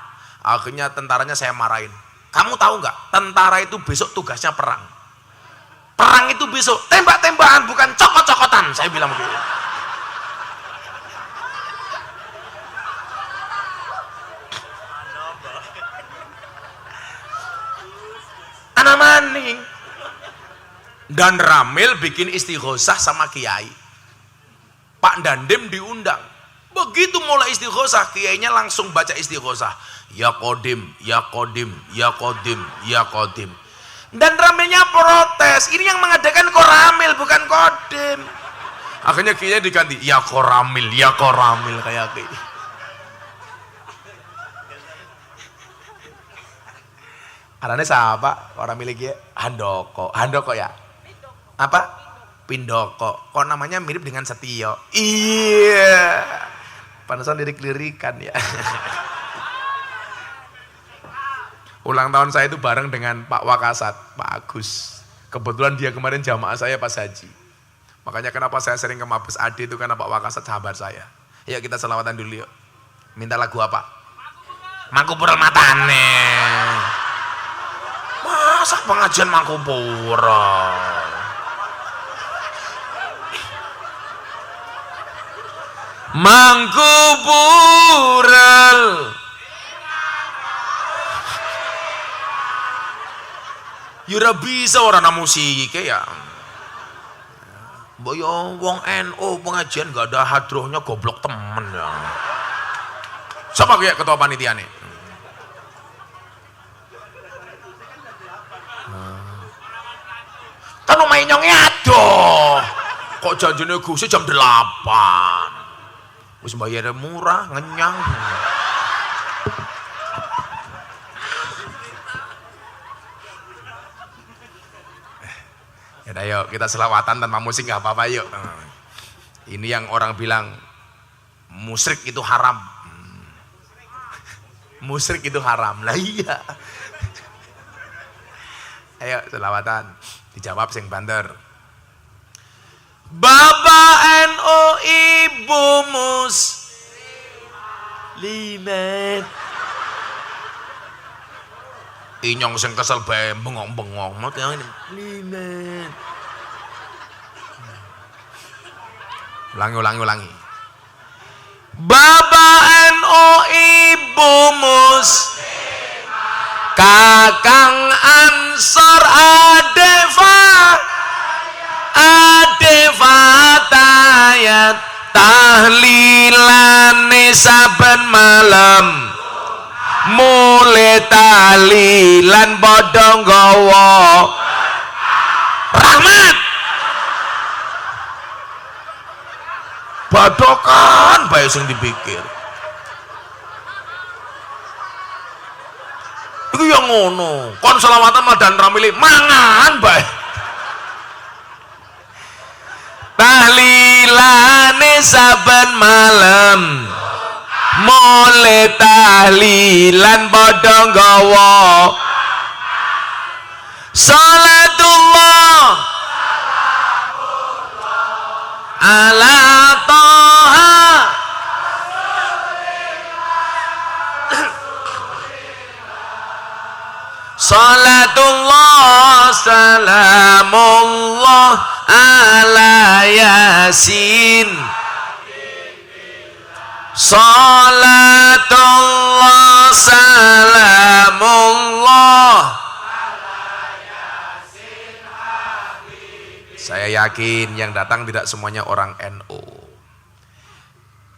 Akhirnya tentaranya saya marahin. Kamu tahu nggak? Tentara itu besok tugasnya perang. Perang itu besok tembak-tembakan, bukan cokot-cokotan. Saya bilang begitu. Anak maning. Dan Ramil bikin istighosah sama kiai. Pak Dandim diundang. Begitu mulai istighosah, kiainya langsung baca istighosah. Ya Kodim, ya Kodim, ya Kodim, ya Kodim. Dan Ramilnya protes, ini yang mengadakan Koramil bukan Kodim. Akhirnya kiainya diganti, ya Koramil, ya Koramil, kayak gitu. Arane siapa? Koramil iki Handoko. Handoko ya? Apa? Pindoko. Kok namanya mirip dengan Setio? Iya. Pantesan lirik-lirikan ya. Ulang tahun saya itu bareng dengan Pak Wakasat, Pak Agus. Kebetulan dia kemarin jamaah saya pas haji. Makanya kenapa saya sering ke Mabes Ade itu karena Pak Wakasat sahabat saya. Yuk kita selawatan dulu yuk. Minta lagu apa? Mangkupura matane. Masa pengajian Mangkupura? Mangkupural. Yura bisa orang musik ya. Mbok yo wong NU pengajian gak ada hadrohnya goblok temen ya. Siapa kayak ketua panitia nih? Kan omahe nyongnya adoh. Kok janjine Gus jam 8. Wis bayarnya murah, ngenyang. Ya yuk kita selawatan tanpa musik nggak apa-apa yuk. Ini yang orang bilang musyrik itu haram. Musyrik itu haram. Lah iya. Ayo selawatan. Dijawab sing banter. Bapak NU, Ibu Muslimat. Inyong sing kesel bae bengong-bengong mot yang ini. Limet. Ulangi. Bapak NU, Ibu Muslimat. Kakang Ansor Adefatayat tahlilane saben malam. Mulai tahlilan padha nggawa rahmat badokan bae sing dipikir iku yang ngono kon selawatan madan ramili mangan bae tahlilane saben malam mulai tahlilan padha nggawa salatullah ala toha salatullah salamullah ala yasin salatullah salamullah. Saya yakin yang datang tidak semuanya orang NU.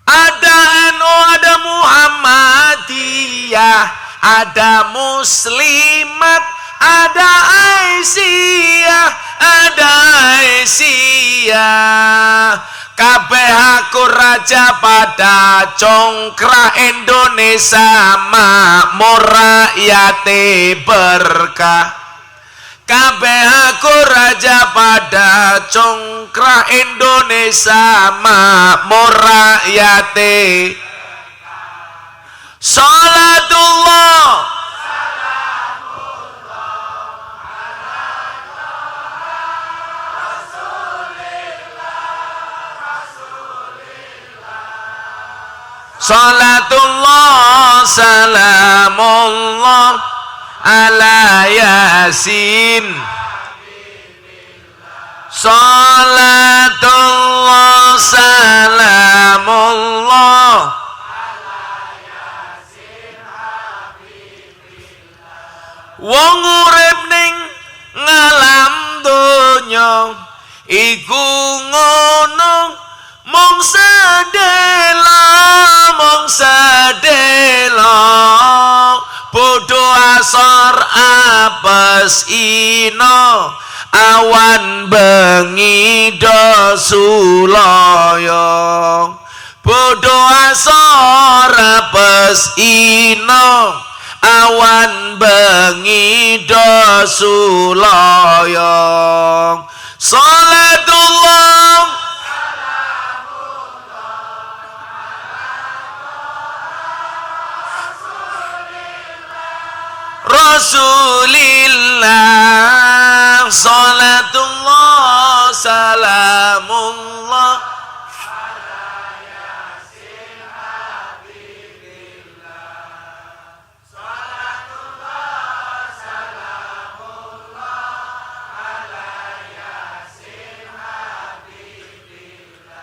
Ada NU, ada Muhammadiyah, ada Muslimat, ada Aisyah. Kabeh aku raja pada congkrah Indonesia makmur rakyate berkah. Kabeh aku raja pada congkrah Indonesia makmur rakyate. Salatullah salatullah salamullah ala yasin salatullah salamullah wong urip ning ngalam donya iku ngono mong sedelo podo asor apes ino awan bengi do sulaya podo asor apes ino awan bengi do sulaya salatullah Rasulillah salatullah salamullah ala yasin habibillah salatullah salamullah ala yasin habibillah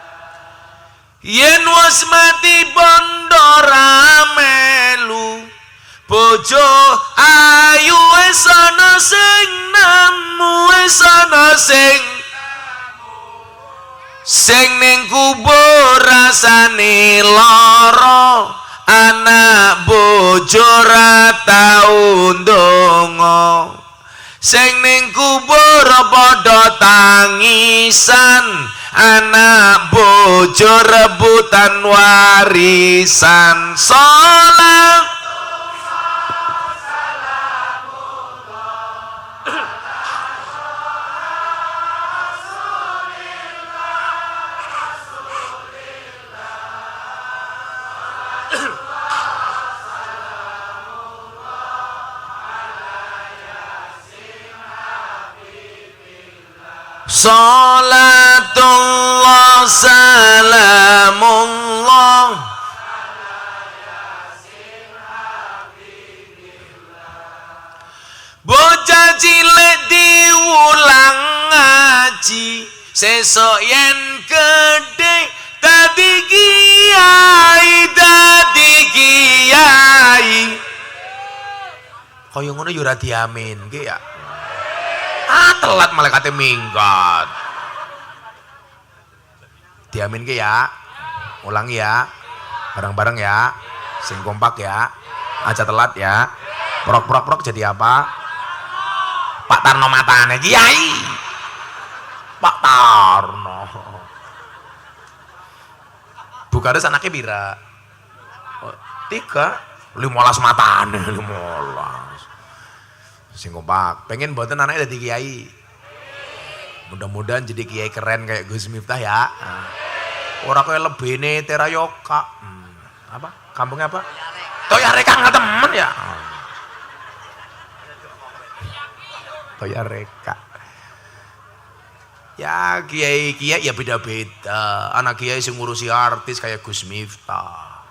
yen wis mati bondo ramelu bojo ayu wis ana sing nemu wis ana sing ning kubur rasane lara anak bojo ra tau ndonga sing ning kubur padha tangisan anak bojo rebutan warisan salat salatullah salamullah. Bocah cilik diulang ngaji, sesok yen gedhe dadi kiai, dadi kiai. Kaya ngono yo ora diaminke ya. Telat malaikate minggat. Diaminke ya. Ulangi ya. Bareng-bareng ya. Sing kompak ya. Aja telat ya. Prok jadi apa? Pak Tarno matane kiai. Pak Tarno. Bukare anake pira? 3, 15 matane, 15. Sing kompak, pengen mboten anake dadi kiai. Mudah-mudahan jadi kiai keren kayak Gus Miftah ya. Ora kaya lebene Terayoka. Apa? Kampungnya apa? Toyareka nggak temen ya. Toyareka. Ya kiai ya beda-beda. Anak kiai sing ngurusi artis kayak Gus Miftah.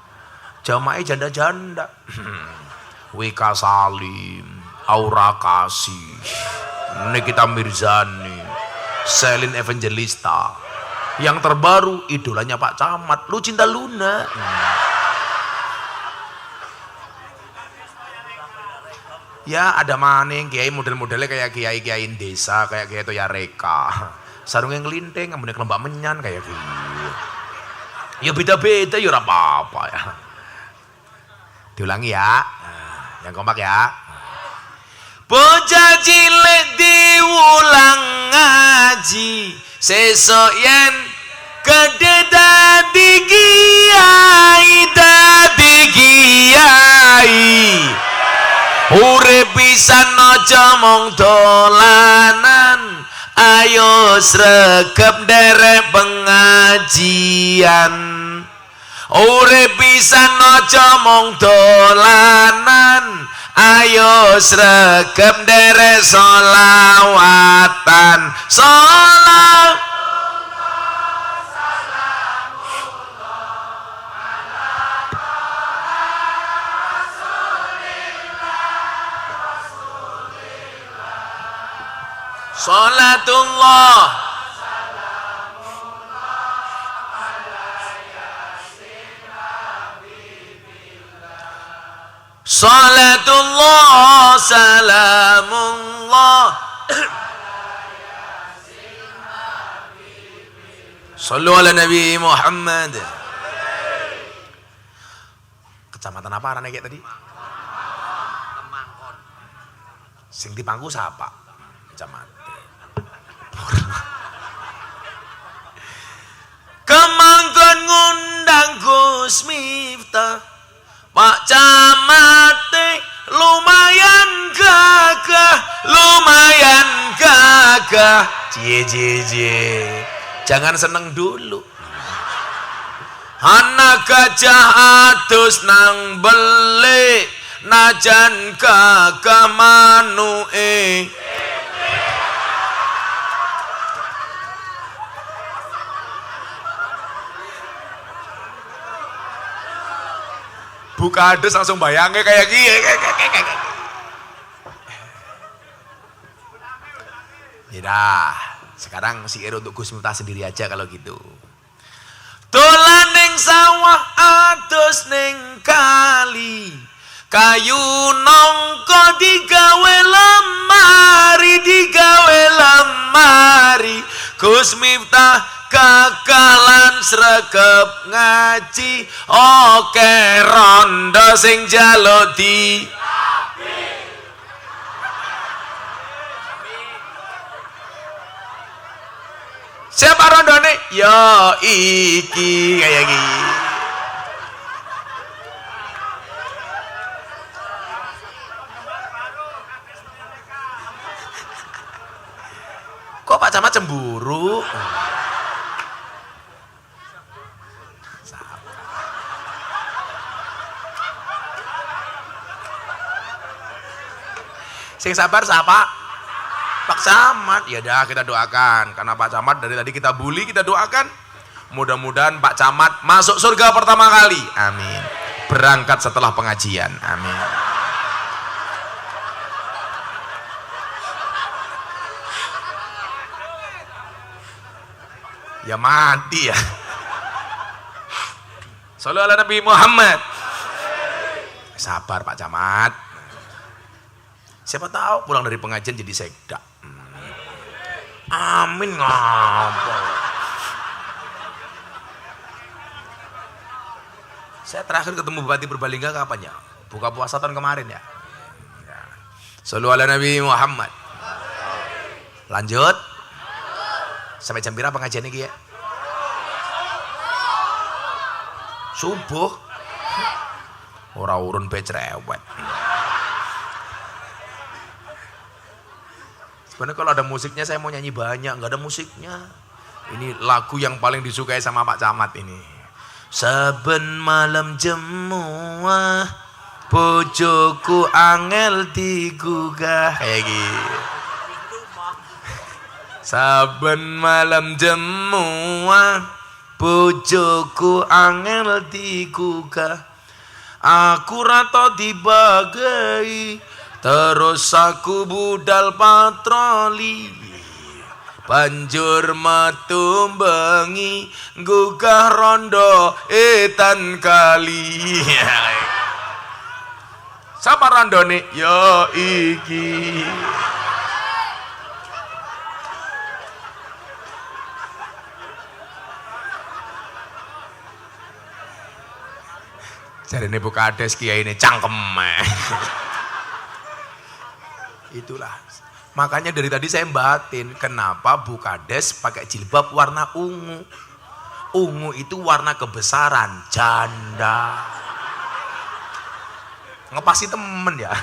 Jamaah janda-janda. Wika Salim, Aura Kasih, Nikita Mirzani, Selin Evangelista. Yang terbaru idolanya Pak Camat, Lucinta Luna. Ya ada maning kiai model-modelnya kayak kiai desa, kayak kiai Toyareka. Sarungnya ngelinting, ambune kelembak menyan kayak gitu. Ya beda-beda ya ora apa-apa ya. Diulangi ya. Yang kompak ya. Bocah cilik diulang ngaji, sesok yen gedhe dadi kiai, dadi kiai. Urip pisan aja mung dolanan, ayo sregep nderek pengajian. Urip pisan aja mung dolanan, ayo sregep nderek sholawatan. Salatullah Salatullah salamullah Sallu ala Nabi Muhammad. Kecamatan apa arane kayak tadi? Sing dipangku siapa? Kecamatan Kemangkon ngundang Gus Miftah, Pak Camate lumayan gagah. Cie. Jangan seneng dulu. Anak gajah adus nang beli, najan gagah manue. Buka adus langsung bayangnya kayak gini. Ya sekarang si Ero untuk Gus Miftah sendiri aja kalau gitu. Dolan ning sawah adus ning kali, kayu nongko digawe lemari. Gus Miftah kakalan sregep ngaji, oke rondo sing jaluk di siapa rondone? Ya iki kayak gini. Kok Pak Camat cemburu? Sing sabar siapa? Pak Camat. Ya dah kita doakan, karena Pak Camat dari tadi kita bully, kita doakan Mudah-mudahan Pak Camat masuk surga pertama kali. Amin. Berangkat setelah pengajian. Amin. Ya mati ya. Shallu ala Nabi Muhammad. Sabar Pak Camat. Siapa tahu pulang dari pengajian jadi sekda. Amin ngapa. Saya terakhir ketemu Bupati Purbalingga kapan ya? Buka puasa tahun kemarin ya. Shallu ala Nabi Muhammad. Lanjut. Sampai jam berapa pengajian ini ya? Subuh. Ora urun pe cerewet. Sebenarnya kalau ada musiknya saya mau nyanyi banyak, nggak ada musiknya. Ini lagu yang paling disukai sama Pak Camat ini. Saben malam jemuah, bojoku angel digugah, kayak gitu. Saben malam jemuah, bojoku angel digugah. Aku rato dibagai, terus aku budal patroli. Banjur metu bengi, gugah rondo etan kali. Sapa rondone? Ya iki. Jadi ini buka ades kiai ini cangkem. Itulah. Makanya dari tadi saya batin, kenapa Bukades pakai jilbab warna ungu? Ungu itu warna kebesaran, janda. Ngepasi temen ya.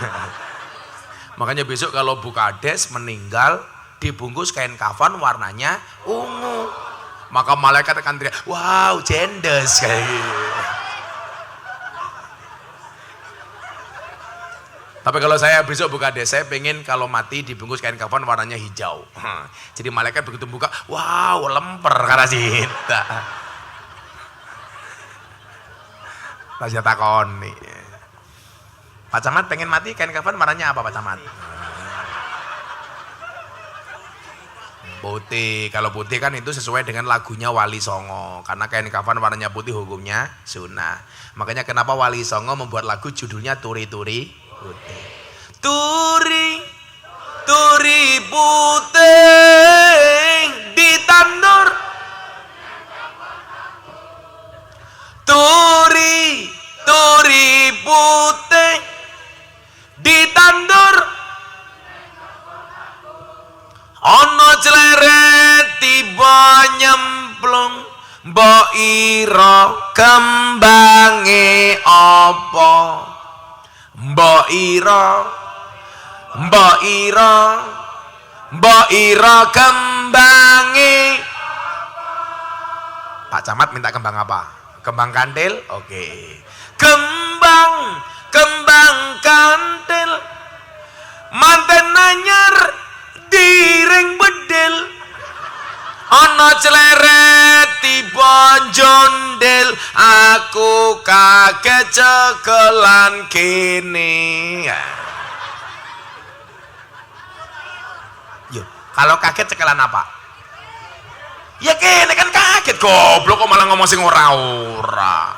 Makanya besok kalau Bukades meninggal dibungkus kain kafan warnanya ungu. Maka malaikat akan teriak, wow, jendes kayak gitu. Tapi kalau saya besok buka des, saya pengen kalau mati dibungkus kain kafan warnanya hijau. Jadi malaikat begitu buka, wow, lemper karena cinta. Saya takoni. Pak Camat pengen mati kain kafan warnanya apa Pak Camat? Putih. Kalau putih kan itu sesuai dengan lagunya Wali Songo. Karena kain kafan warnanya putih hukumnya sunnah. Makanya kenapa Wali Songo membuat lagu judulnya Turi-Turi Putih. Turi, turi putih ditandur. Turi, turi putih ditandur. Ono celeret tiba nyemplung, mbok ira kembange apa? Mbok ira kembange. Pak Camat minta kembang apa? Kembang kantil? Oke. Kembang kantil manten nanyar diring bedel. Ana celeret tiba jondel, aku kaget cekelan kene. Yo, kalau kaget cekelan apa? Ya kene kan kaget, goblok kok malah ngomong sing ora-ora.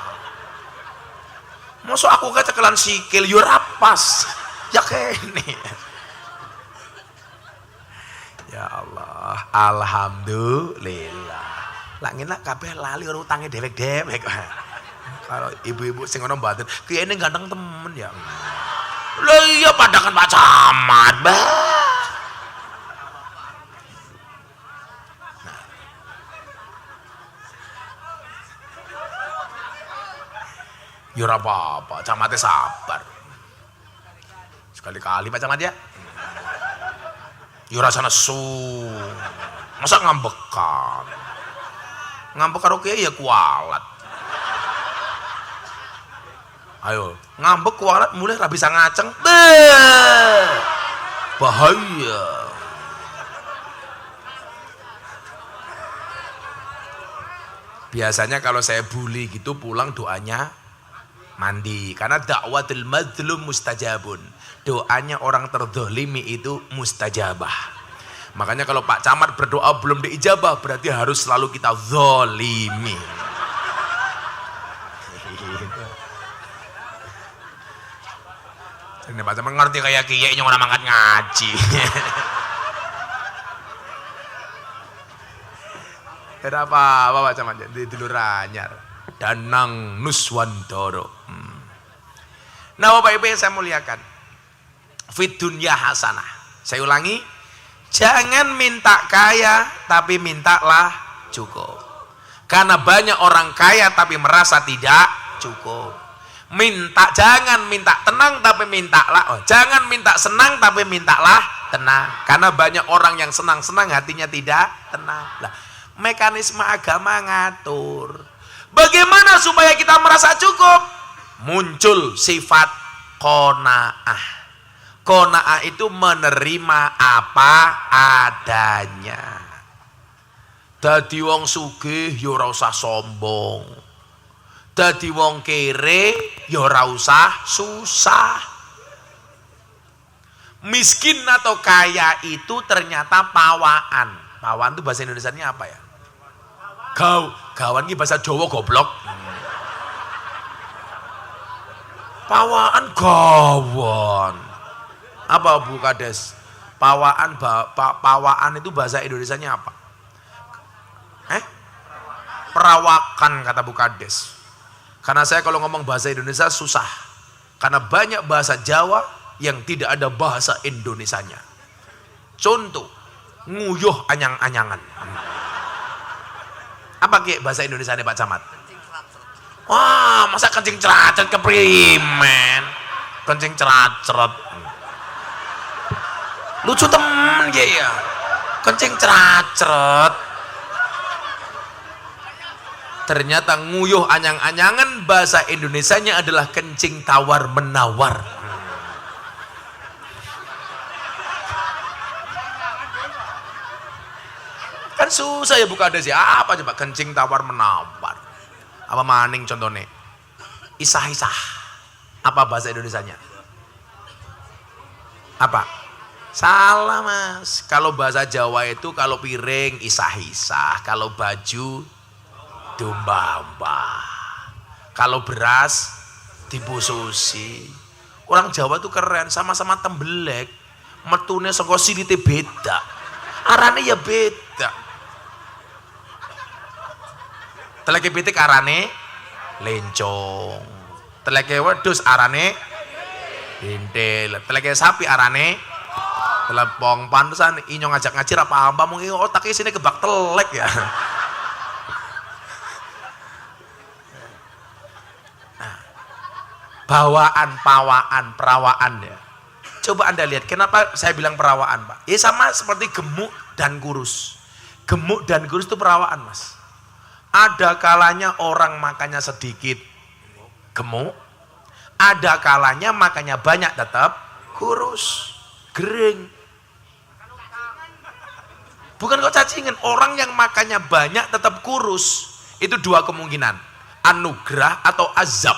Mosok aku kaget cekelan sikil, yo rapas. Ya kene. Ya Allah, alhamdulillah. Lah ngene kabeh lali ora utange dewek-dewek. Kalau ibu-ibu sing ngono mbaten, kiyene ganteng temen ya. Lah iya padahal Pak Camat, Bah. Nah. Ya ora apa-apa, Camatnya sabar. Sekali-kali Pak Camat ya. Ya rasanya nesu. Masa ngambekan? Ngambek karo kiai ya kualat. Ayo, ngambek kualat mulai ra bisa ngaceng. Bahaya. Biasanya kalau saya bully gitu pulang doanya mandi. Karena dakwatul mazlum mustajabun. Doanya orang terdolimi itu mustajabah. Makanya kalau Pak Camat berdoa belum diijabah, berarti harus selalu kita zolimi. Ini Pak Camat ngerti kayak kiai yang orang mangkat ngaji. Tidak apa-apa Pak Camat, di Dulur Anyar. Danang Nuswantoro. Nah Bapak Ibu yang saya muliakan, fid dunya hasanah. Saya ulangi, jangan minta kaya tapi mintalah cukup. Karena banyak orang kaya tapi merasa tidak cukup. Jangan minta tenang tapi mintalah. Jangan minta senang tapi mintalah tenang. Karena banyak orang yang senang-senang hatinya tidak tenang. Lah, mekanisme agama ngatur. Bagaimana supaya kita merasa cukup? Muncul sifat qanaah. Qanaah itu menerima apa adanya. Dadi wong sugih ya ora usah sombong. Dadi wong kere ya ora usah susah. Miskin atau kaya itu ternyata pawaan. Pawaan itu bahasa Indonesianya apa ya? Gawan ini bahasa Jawa goblok. Pawaan gawan. Apa Bu Kades? Pawaan itu bahasa Indonesianya apa? Perawakan kata Bu Kades. Karena saya kalau ngomong bahasa Indonesia susah. Karena banyak bahasa Jawa yang tidak ada bahasa Indonesianya. Contoh, nguyuh anyang-anyangan. Apa kayak bahasa Indonesia nih Pak Camat? Wah, masa kencing ceracet keprimen? Kencing ceracet. Lucu temen ya. Kencing ceracet. Ternyata nguyuh anyang-anyangan bahasa Indonesianya adalah kencing tawar menawar. Kan susah ya buka ada sih. Apa coba kencing tawar menawar? Apa maning contohnya? Isah-isah. Apa bahasa Indonesianya? Apa? Salah Mas. Kalau bahasa Jawa itu kalau piring isah-isah, kalau baju domba-domba, kalau beras dibususi. Orang Jawa tuh keren, sama-sama tembelek, metune saka silite beda, arane ya beda. Teleke pitik arane lencong, teleke wedhus arane bintil, teleke sapi arane telepong. Pantesan inyo ngajak ngaji ra paham, mungkin otaknya sini kebak telek ya. Pawaan, perawaan ya. Coba Anda lihat, kenapa saya bilang perawaan Pak? Ya sama seperti gemuk dan kurus. Gemuk dan kurus itu perawaan Mas. Ada kalanya orang makannya sedikit gemuk, ada kalanya makannya banyak tetap kurus, gering. Bukan kok cacingan, orang yang makannya banyak tetap kurus, itu dua kemungkinan, anugerah atau azab.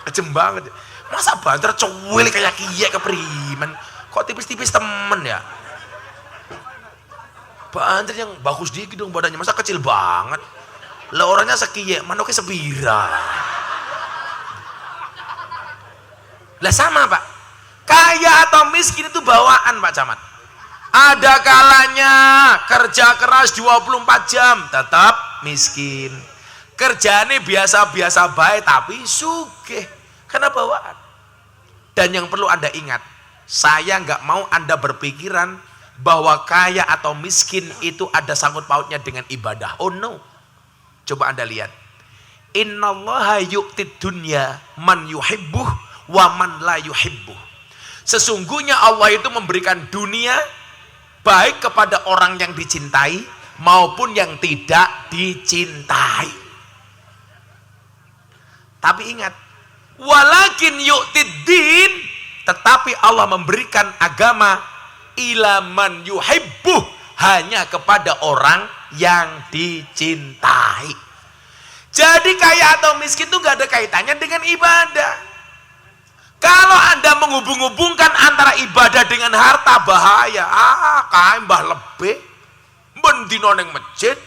Kejem banget. Masa banter cuwil kayak kiye keprimen. Kok tipis-tipis temen ya? Banter yang bagus dikit dong badannya. Masa kecil banget? Lah orangnya sekiye, manuknya sebira. Lah sama Pak. Kaya atau miskin itu bawaan Pak Camat. Ada kalanya kerja keras 24 jam tetap miskin. Kerjane biasa-biasa baik tapi sugih karena bawaan. Dan yang perlu Anda ingat, saya nggak mau Anda berpikiran bahwa kaya atau miskin itu ada sangkut pautnya dengan ibadah. Oh no. Coba Anda lihat. Innallaha yu'tid dunya man yuhibbuh wa man la yuhibbuh. Sesungguhnya Allah itu memberikan dunia baik kepada orang yang dicintai maupun yang tidak dicintai. Tapi ingat, walakin yu'tid din, tetapi Allah memberikan agama ila man yuhibbuh, hanya kepada orang yang dicintai. Jadi kaya atau miskin itu gak ada kaitannya dengan ibadah. Kalau Anda menghubung-hubungkan antara ibadah dengan harta, bahaya. Kaya mbah lebih bendino neng masjid,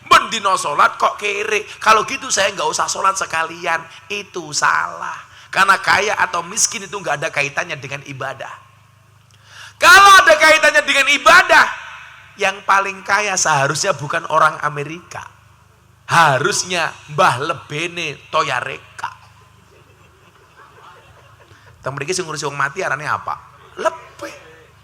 bendino sholat kok kere. Kalau gitu saya nggak usah sholat sekalian. Itu salah. Karena kaya atau miskin itu nggak ada kaitannya dengan ibadah. Kalau ada kaitannya dengan ibadah, yang paling kaya seharusnya bukan orang Amerika. Harusnya Mbah Lebene Toyareka. Teng mriki sing ngurusi wong mati arane apa? Lebih.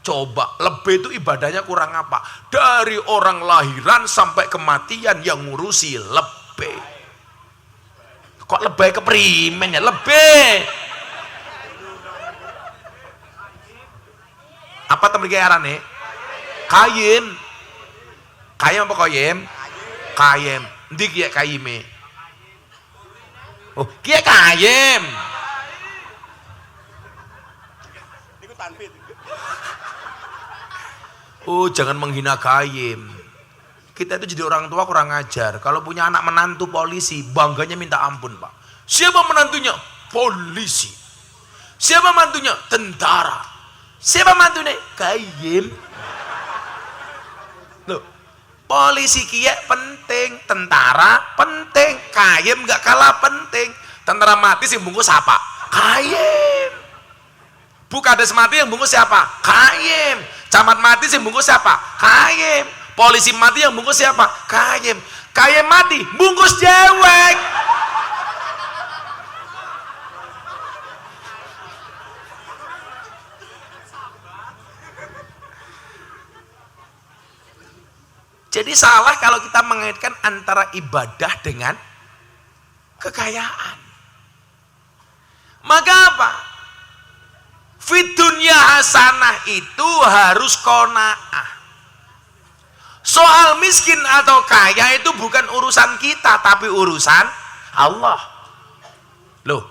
Coba, lebih itu ibadahnya kurang apa? Dari orang lahiran sampai kematian yang ngurusi lebih. Kok lebih keprimen ya? Lebih. Apa teng mriki arane? Kayim. Kayim apa koyem? Kayem. Endi ki kayime? Oh, ki kayem. Oh, jangan menghina kayim. Kita itu jadi orang tua kurang ajar. Kalau punya anak menantu polisi, bangganya minta ampun, Pak. Siapa menantunya? Polisi. Siapa mantunya? Tentara. Siapa mantunya? Kayim. Loh, polisi kia penting, tentara penting, kayim gak kalah penting. Tentara mati sih bungkus apa? Kayim. Bukades mati yang bungkus siapa? Kayim. Camat mati sih bungkus siapa? Kayim. Polisi mati yang bungkus siapa? Kayim. Kayim mati bungkus dewek. Jadi salah kalau kita mengaitkan antara ibadah dengan kekayaan. Maka apa? Fidunya hasanah itu harus qanaah. Soal miskin atau kaya itu bukan urusan kita, tapi urusan Allah. Loh,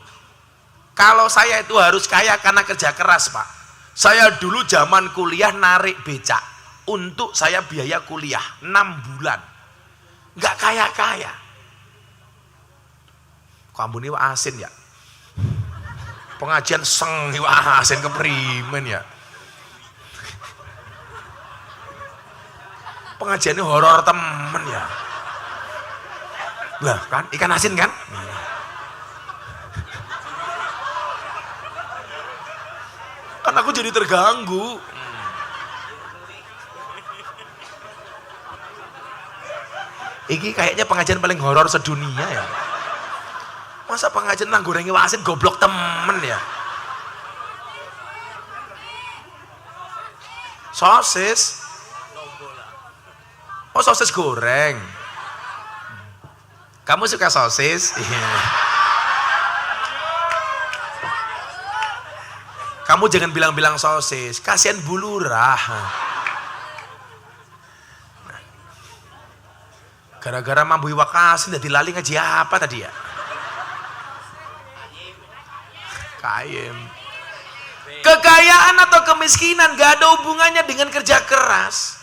kalau saya itu harus kaya karena kerja keras, Pak. Saya dulu zaman kuliah narik becak untuk saya biaya kuliah 6 bulan. Nggak kaya-kaya. Kamu ini asin ya? Pengajian seng asin keprimen ya. Pengajiannya horor temen ya. Wah kan ikan asin kan? Kan aku jadi terganggu. Iki kayaknya pengajian paling horor sedunia ya. Masa pengajian nang gorengi wasin goblok temen ya. Sosis. Oh sosis goreng. Kamu suka sosis? Kamu jangan bilang-bilang sosis, kasihan bulurah. Gara-gara mambu iwak asin jadi lali ngaji apa tadi ya? Kayem. Kekayaan atau kemiskinan gak ada hubungannya dengan kerja keras.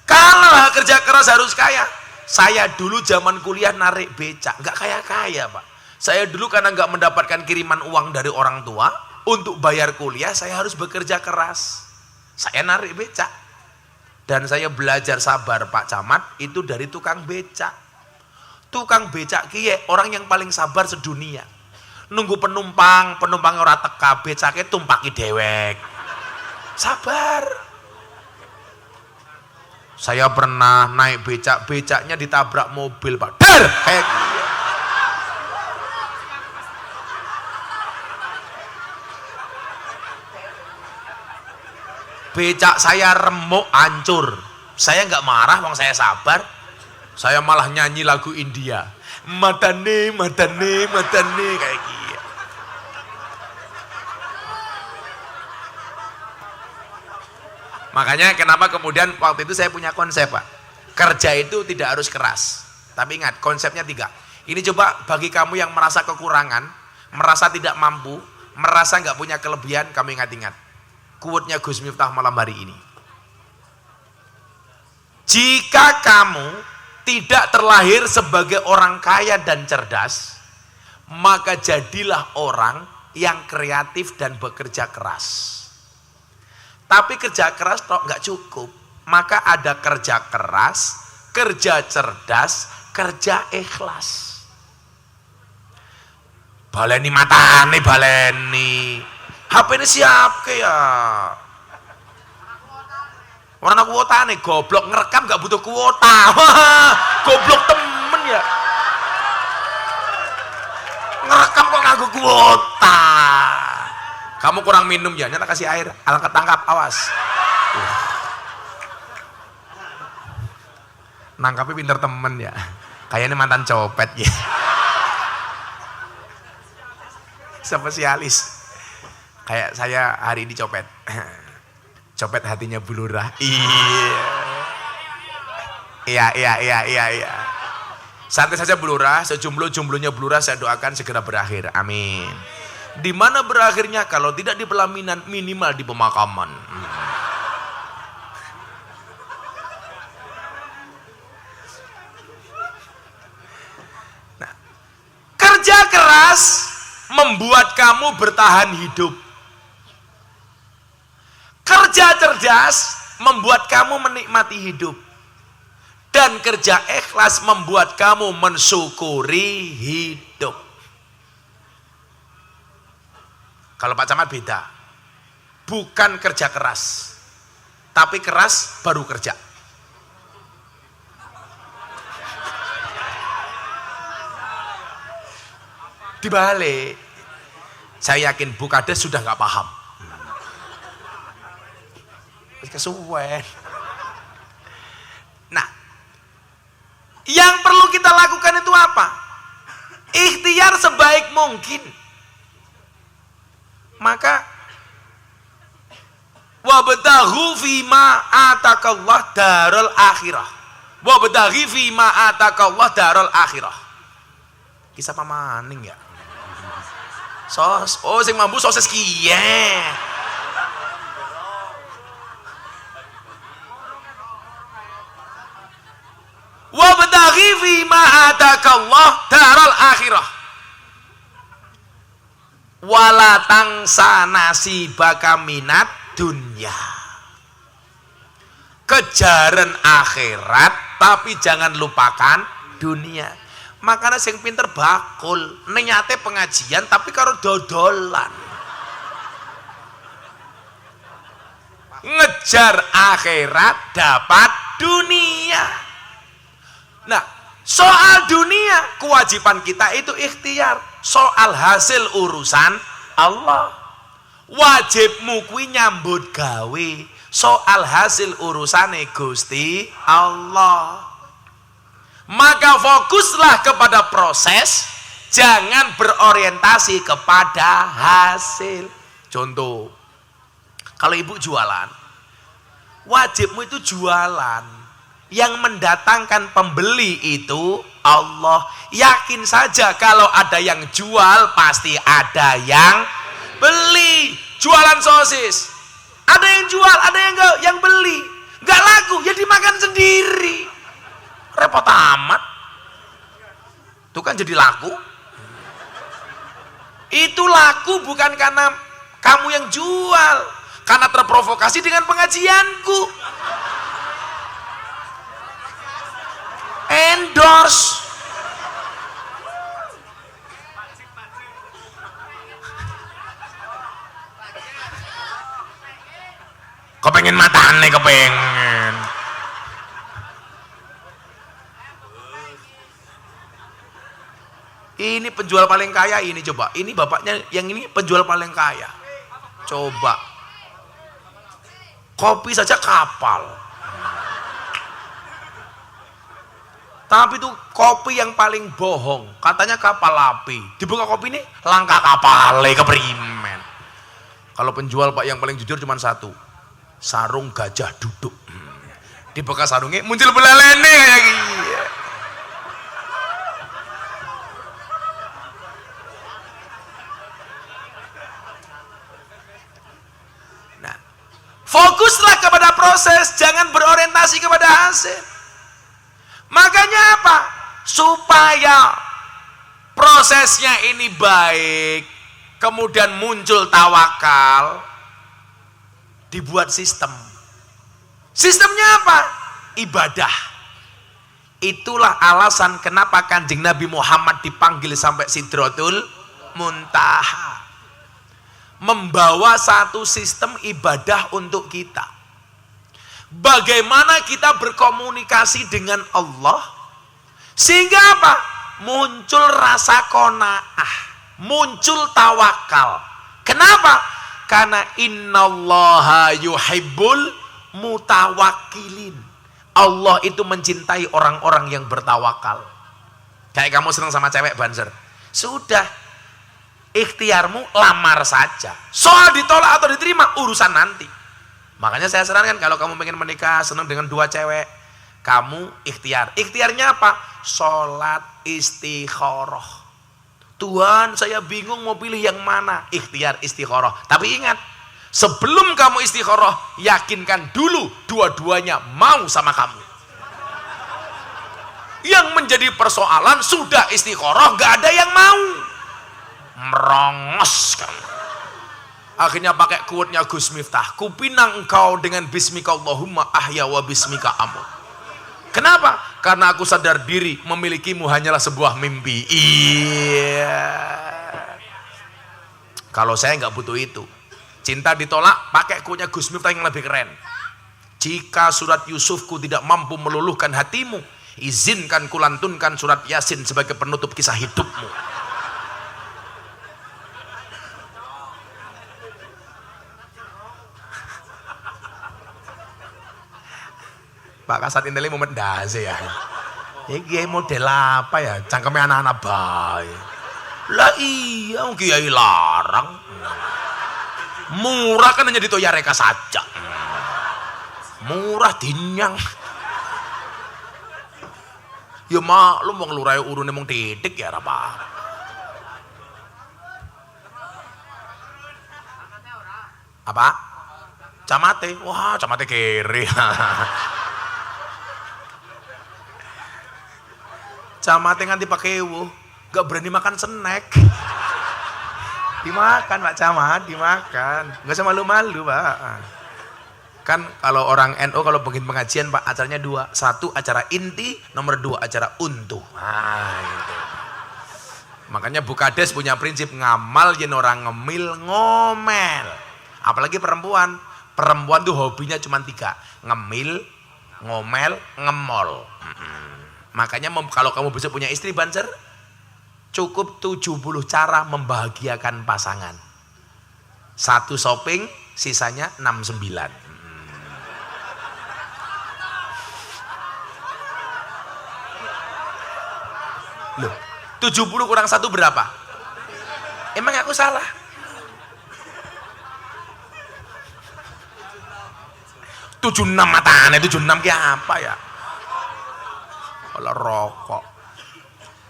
Kalau kerja keras harus kaya. Saya dulu zaman kuliah narik becak, nggak kaya-kaya, Pak. Saya dulu karena nggak mendapatkan kiriman uang dari orang tua untuk bayar kuliah, saya harus bekerja keras. Saya narik becak dan saya belajar sabar, Pak Camat, itu dari tukang becak. Tukang becak kiye orang yang paling sabar sedunia. Nunggu penumpang ora teka, becake tumpaki dewek. Sabar. Saya pernah naik becak, becaknya ditabrak mobil, Pak. Dar! Kayak becak saya remuk, hancur. Saya nggak marah, wong saya sabar. Saya malah nyanyi lagu India. Madane, madane, madane kayak gitu. Makanya kenapa kemudian waktu itu saya punya konsep, Pak. Kerja itu tidak harus keras. Tapi ingat, konsepnya 3. Ini coba bagi kamu yang merasa kekurangan, merasa tidak mampu, merasa nggak punya kelebihan, kamu ingat-ingat. Quote-nya Gus Miftah malam hari ini. Jika kamu tidak terlahir sebagai orang kaya dan cerdas, maka jadilah orang yang kreatif dan bekerja keras. Tapi kerja keras kok nggak cukup, maka ada kerja keras, kerja cerdas, kerja ikhlas. Baleni matane, baleni. HP ini siap ke ya? Warna kuota nih, goblok ngerekam nggak butuh kuota. Goblok temen ya. Ngerekam kok nganggo kuota. Kamu kurang minum ya, nyata kasih air. Alangkah tangkap, awas. Nangkapnya pinter temen ya. Kayaknya mantan copet ya. Spesialis. Kayak saya hari ini copet. Copet hatinya Bu Lurah. Iya. Santai saja Bu Lurah, sejumlah-jumlahnya Bu Lurah saya doakan segera berakhir. Amin. Di mana berakhirnya? Kalau tidak di pelaminan, minimal di pemakaman. Nah, kerja keras membuat kamu bertahan hidup. Kerja cerdas membuat kamu menikmati hidup. Dan kerja ikhlas membuat kamu mensyukuri hidup. Kalau Pak Camat beda. Bukan kerja keras. Tapi keras baru kerja. Dibalik. Saya yakin Bu Kades sudah nggak paham. Kesuwen. Nah, yang perlu kita lakukan itu apa? Ikhtiar sebaik mungkin. Maka wabtaghu fima atakallah darul akhirah. Wabtaghi fima atakallah darul akhirah. Kisah pamaning ya. Sing mambu sosis kiye. Wabtaghi fima atakallah daral akhirah wala tangsa nasibaka minat dunya. Kejaran akhirat tapi jangan lupakan dunia. Makanya sing pinter bakul niate pengajian tapi karo dodolan. Ngejar akhirat dapat dunia. Nah, soal dunia kewajiban kita itu ikhtiar. Soal hasil urusan Allah. Wajibmu kuwi nyambut gawe. Soal hasil urusane Gusti Allah. Maka fokuslah kepada proses, jangan berorientasi kepada hasil. Contoh, kalau ibu jualan, wajibmu itu jualan. Yang mendatangkan pembeli itu Allah. Yakin saja kalau ada yang jual pasti ada yang beli. Jualan sosis, ada yang jual, ada yang beli. Nggak laku ya dimakan sendiri. Repot amat. Itu kan jadi laku. Itu laku bukan karena kamu yang jual, karena terprovokasi dengan pengajianku. Endorse. Kepengen matane, kepengen. Ini penjual paling kaya ini, coba. Ini bapaknya yang ini penjual paling kaya. Coba. Kopi saja kapal. Tapi itu kopi yang paling bohong. Katanya kapal api. Dibuka kopi ini langkah kapale keprimen. Kalau penjual Pak yang paling jujur cuma satu. Sarung gajah duduk. Dibuka sarungnya muncul belalene kayak gini. Fokuslah kepada proses, jangan berorientasi kepada hasil. Makanya apa? Supaya prosesnya ini baik, kemudian muncul tawakal, dibuat sistem. Sistemnya apa? Ibadah. Itulah alasan kenapa Kanjeng Nabi Muhammad dipanggil sampai Sidratul Muntaha, membawa satu sistem ibadah untuk kita. Bagaimana kita berkomunikasi dengan Allah sehingga apa? Muncul rasa qanaah, muncul tawakal. Kenapa? Karena innallaha yuhibbul mutawakkilin. Allah itu mencintai orang-orang yang bertawakal. Kayak kamu senang sama cewek Banser, sudah, ikhtiarmu lamar saja. Soal ditolak atau diterima urusan nanti. Makanya saya sarankan kalau kamu pengen menikah senang dengan dua cewek, kamu ikhtiar. Ikhtiarnya apa? Sholat istikharah. Tuhan, saya bingung mau pilih yang mana. Ikhtiar istikharah. Tapi ingat, sebelum kamu istikharah, yakinkan dulu dua-duanya mau sama kamu. Yang menjadi persoalan sudah istikharah, gak ada yang mau, merongos kamu. Akhirnya pakai quote-nya Gus Miftah, kupinang engkau dengan bismika Allahumma ahya wa bismika amut. Kenapa? Karena aku sadar diri memilikimu hanyalah sebuah mimpi. Iya. Kalau saya nggak butuh itu. Cinta ditolak, pakai quote-nya Gus Miftah yang lebih keren. Jika surat Yusufku tidak mampu meluluhkan hatimu, izinkan kulantunkan surat Yasin sebagai penutup kisah hidupmu. Pak Kasat Inteli mau mendase ya. Ini model apa ya? Cangkemnya anak-anak bayi. Lah iya, kiai larang. Murah kan hanya ditoya reka saja. Murah dinyang. Ya maklum wong lurai urune mung titik ya apa. Apa? Camate. Wah, camate kere. Camate nganti pakai gak berani makan snack. Dimakan Pak Camat, dimakan. Gak usah malu-malu Pak. Kan kalau orang NU kalau bikin pengajian Pak, acaranya dua. Satu acara inti, nomor dua acara untuh. Nah, gitu. Makanya Bukades punya prinsip ngamal yen orang ngemil ngomel. Apalagi perempuan. Perempuan tuh hobinya cuma 3. Ngemil, ngomel, ngemol. Makanya kalau kamu bisa punya istri Banser, cukup 70 cara membahagiakan pasangan. 1 shopping, sisanya 69. Loh, 70 kurang 1 berapa? Emang aku salah? Tujuh 76 matanya, 76 kayak apa ya? Kalau rokok.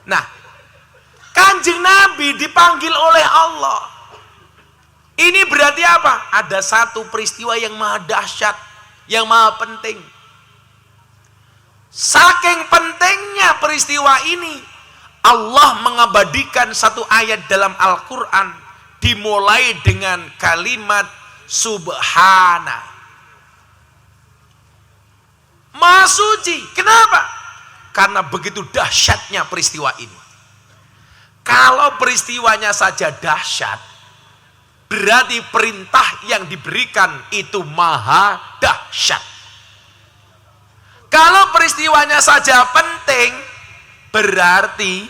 Nah, Kanjeng Nabi dipanggil oleh Allah. Ini berarti apa? Ada satu peristiwa yang maha dahsyat, yang maha penting. Saking pentingnya peristiwa ini, Allah mengabadikan satu ayat dalam Al-Quran, dimulai dengan kalimat subhana. Maha suci. Kenapa? Karena begitu dahsyatnya peristiwa ini. Kalau peristiwanya saja dahsyat, berarti perintah yang diberikan itu maha dahsyat. Kalau peristiwanya saja penting, berarti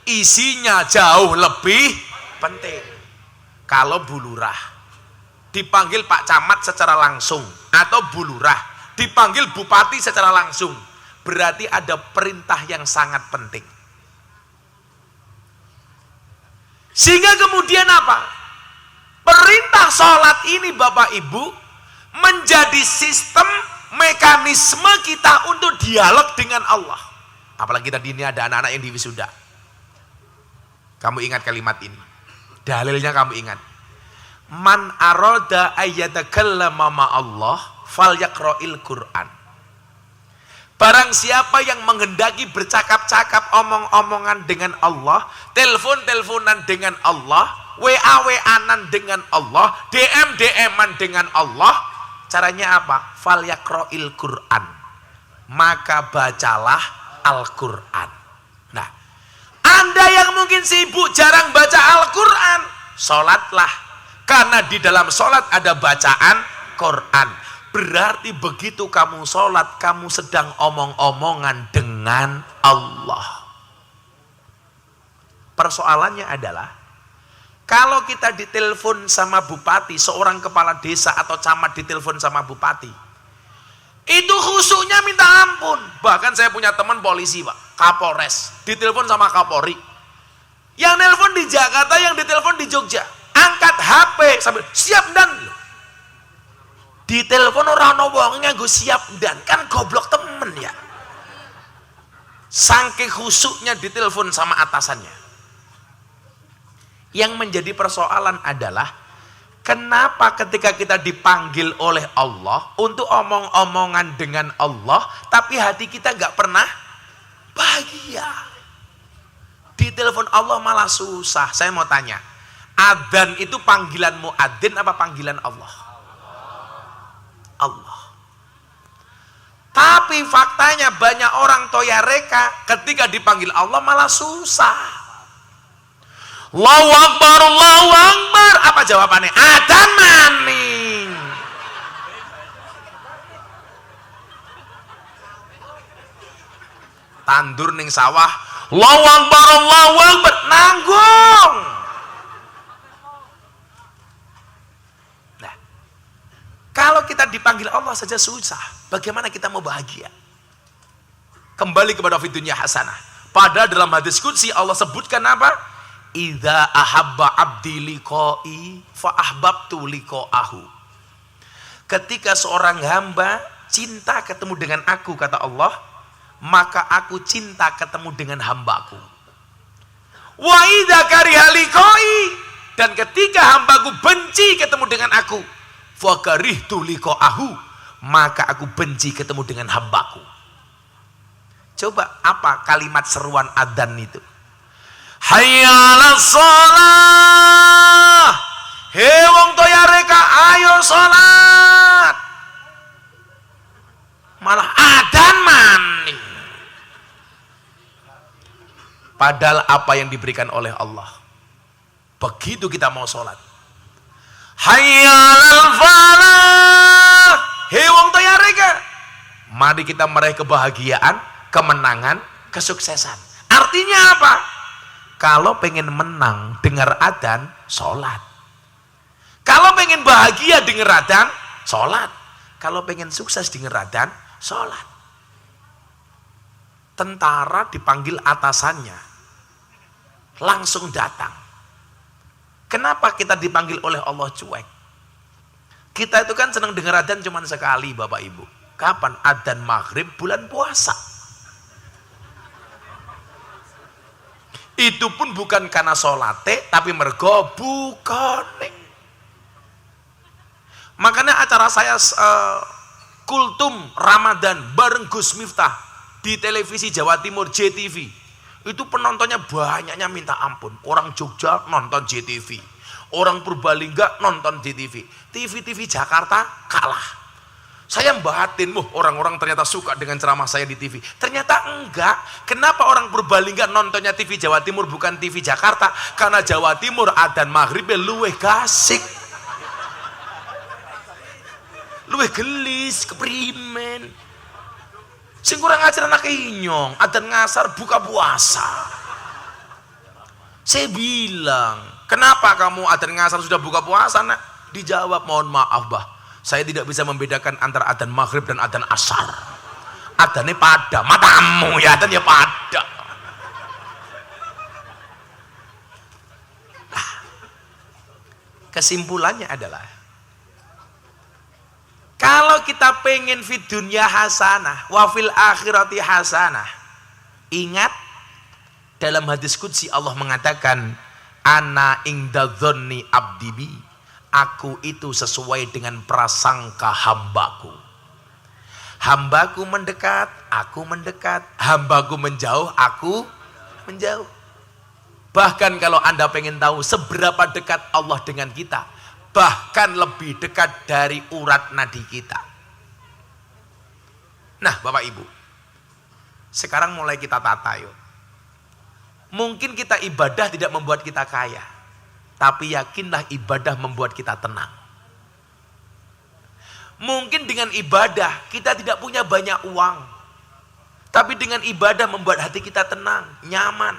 isinya jauh lebih penting. Kalau Bu Lurah dipanggil Pak Camat secara langsung, atau Bu Lurah dipanggil Bupati secara langsung, berarti ada perintah yang sangat penting. Sehingga kemudian apa? Perintah sholat ini Bapak Ibu menjadi sistem mekanisme kita untuk dialog dengan Allah. Apalagi tadi ini ada anak-anak yang di wisuda. Kamu ingat kalimat ini. Dalilnya kamu ingat. Man arada ayyatakallama ma'allah falyaqra'il Qur'an. Barang siapa yang menghendaki bercakap-cakap, omong-omongan dengan Allah, telepon-teleponan dengan Allah, WA-WA-an dengan Allah, DM-DM-an dengan Allah, caranya apa? Falyaqra'il Qur'an. Maka bacalah Al-Qur'an. Nah, Anda yang mungkin sibuk jarang baca Al-Qur'an, sholatlah. Karena di dalam sholat ada bacaan Quran. Berarti begitu kamu sholat, kamu sedang omong-omongan dengan Allah. Persoalannya adalah, kalau kita ditelepon sama bupati, seorang kepala desa atau camat ditelepon sama bupati, itu khusyuknya minta ampun. Bahkan saya punya teman polisi, Pak, Kapolres, ditelepon sama Kapolri. Yang telepon di Jakarta, yang ditelepon di Jogja. Angkat HP sambil siap dan ditelepon orang wong nganggo siap dan, kan goblok temen ya. Saking khusyuknya ditelepon sama atasannya. Yang menjadi persoalan adalah, kenapa ketika kita dipanggil oleh Allah untuk omong-omongan dengan Allah, tapi hati kita nggak pernah bahagia. Ditelepon Allah malah susah. Saya mau tanya, adzan itu panggilan muadzin apa panggilan Allah? Allah. Tapi faktanya banyak orang toyareka ketika dipanggil Allah malah susah. Allahu Akbar, Allahu Akbar. Apa jawabannya? Adzan maning. Tandur ning sawah, Allahu Akbar, Allahu Akbar, nanggung. Nah, kalau kita dipanggil Allah saja susah, bagaimana kita mau bahagia? Kembali kepada fidunya hasanah. Padahal dalam hadis qudsi Allah sebutkan apa? Idza ahabba abdi liqa'i fa ahbabtu liqa'ahu. Ketika seorang hamba cinta ketemu dengan aku, kata Allah, maka aku cinta ketemu dengan hambaku. Wa idza kariha liqa'i, dan ketika hambaku benci ketemu dengan aku, fa karihtu liqa'ahu, maka aku benci ketemu dengan hambaku. Coba apa kalimat seruan adzan itu? Hayya 'alas shalah. He wong toyareka, ayo salat. Malah adzan maning. Padahal apa yang diberikan oleh Allah, begitu kita mau sholat, hayya 'alal falah. He wong toyareka, mari kita meraih kebahagiaan, kemenangan, kesuksesan. Artinya apa? Kalau pengen menang dengar adzan, sholat. Kalau pengen bahagia dengar adzan, sholat. Kalau pengen sukses dengar adzan, sholat. Tentara dipanggil atasannya, langsung datang. Kenapa kita dipanggil oleh Allah cuek? Kita itu kan senang dengar adzan cuma sekali, Bapak Ibu. Kapan? Adzan maghrib bulan puasa. Itu pun bukan karena sholate, tapi mergo bukane. Makanya acara saya Kultum Ramadan bareng Gus Miftah di televisi Jawa Timur, JTV, itu penontonnya banyaknya minta ampun. Orang Jogja nonton JTV, orang Purbalingga nonton JTV, TV Jakarta kalah. Saya bahatin, orang-orang ternyata suka dengan ceramah saya di TV. Ternyata enggak. Kenapa orang Purbalingga nontonnya TV Jawa Timur bukan TV Jakarta? Karena Jawa Timur adzan maghribnya luweh gasik, luweh gelis, keprimen. Sing kurang ajar anak inyong, adzan ngasar buka puasa. Saya bilang, kenapa kamu adzan ngasar sudah buka puasa, Nak? Dijawab, mohon maaf, Bah, saya tidak bisa membedakan antara adzan maghrib dan adzan asar. Adzannya pada, matamu ya, adzannya pada. Nah, kesimpulannya adalah, kalau kita pengen fid dunya hasanah wa fil akhirati hasanah, ingat dalam hadis qudsi Allah mengatakan, ana inda dzanni abdi bi, aku itu sesuai dengan prasangka hambaku. Hambaku mendekat, aku mendekat. Hambaku menjauh, aku menjauh. Bahkan kalau Anda pengen tahu seberapa dekat Allah dengan kita, bahkan lebih dekat dari urat nadi kita. Nah Bapak Ibu, sekarang mulai kita tata yuk. Mungkin kita ibadah tidak membuat kita kaya, tapi yakinlah ibadah membuat kita tenang. Mungkin dengan ibadah kita tidak punya banyak uang, tapi dengan ibadah membuat hati kita tenang, nyaman.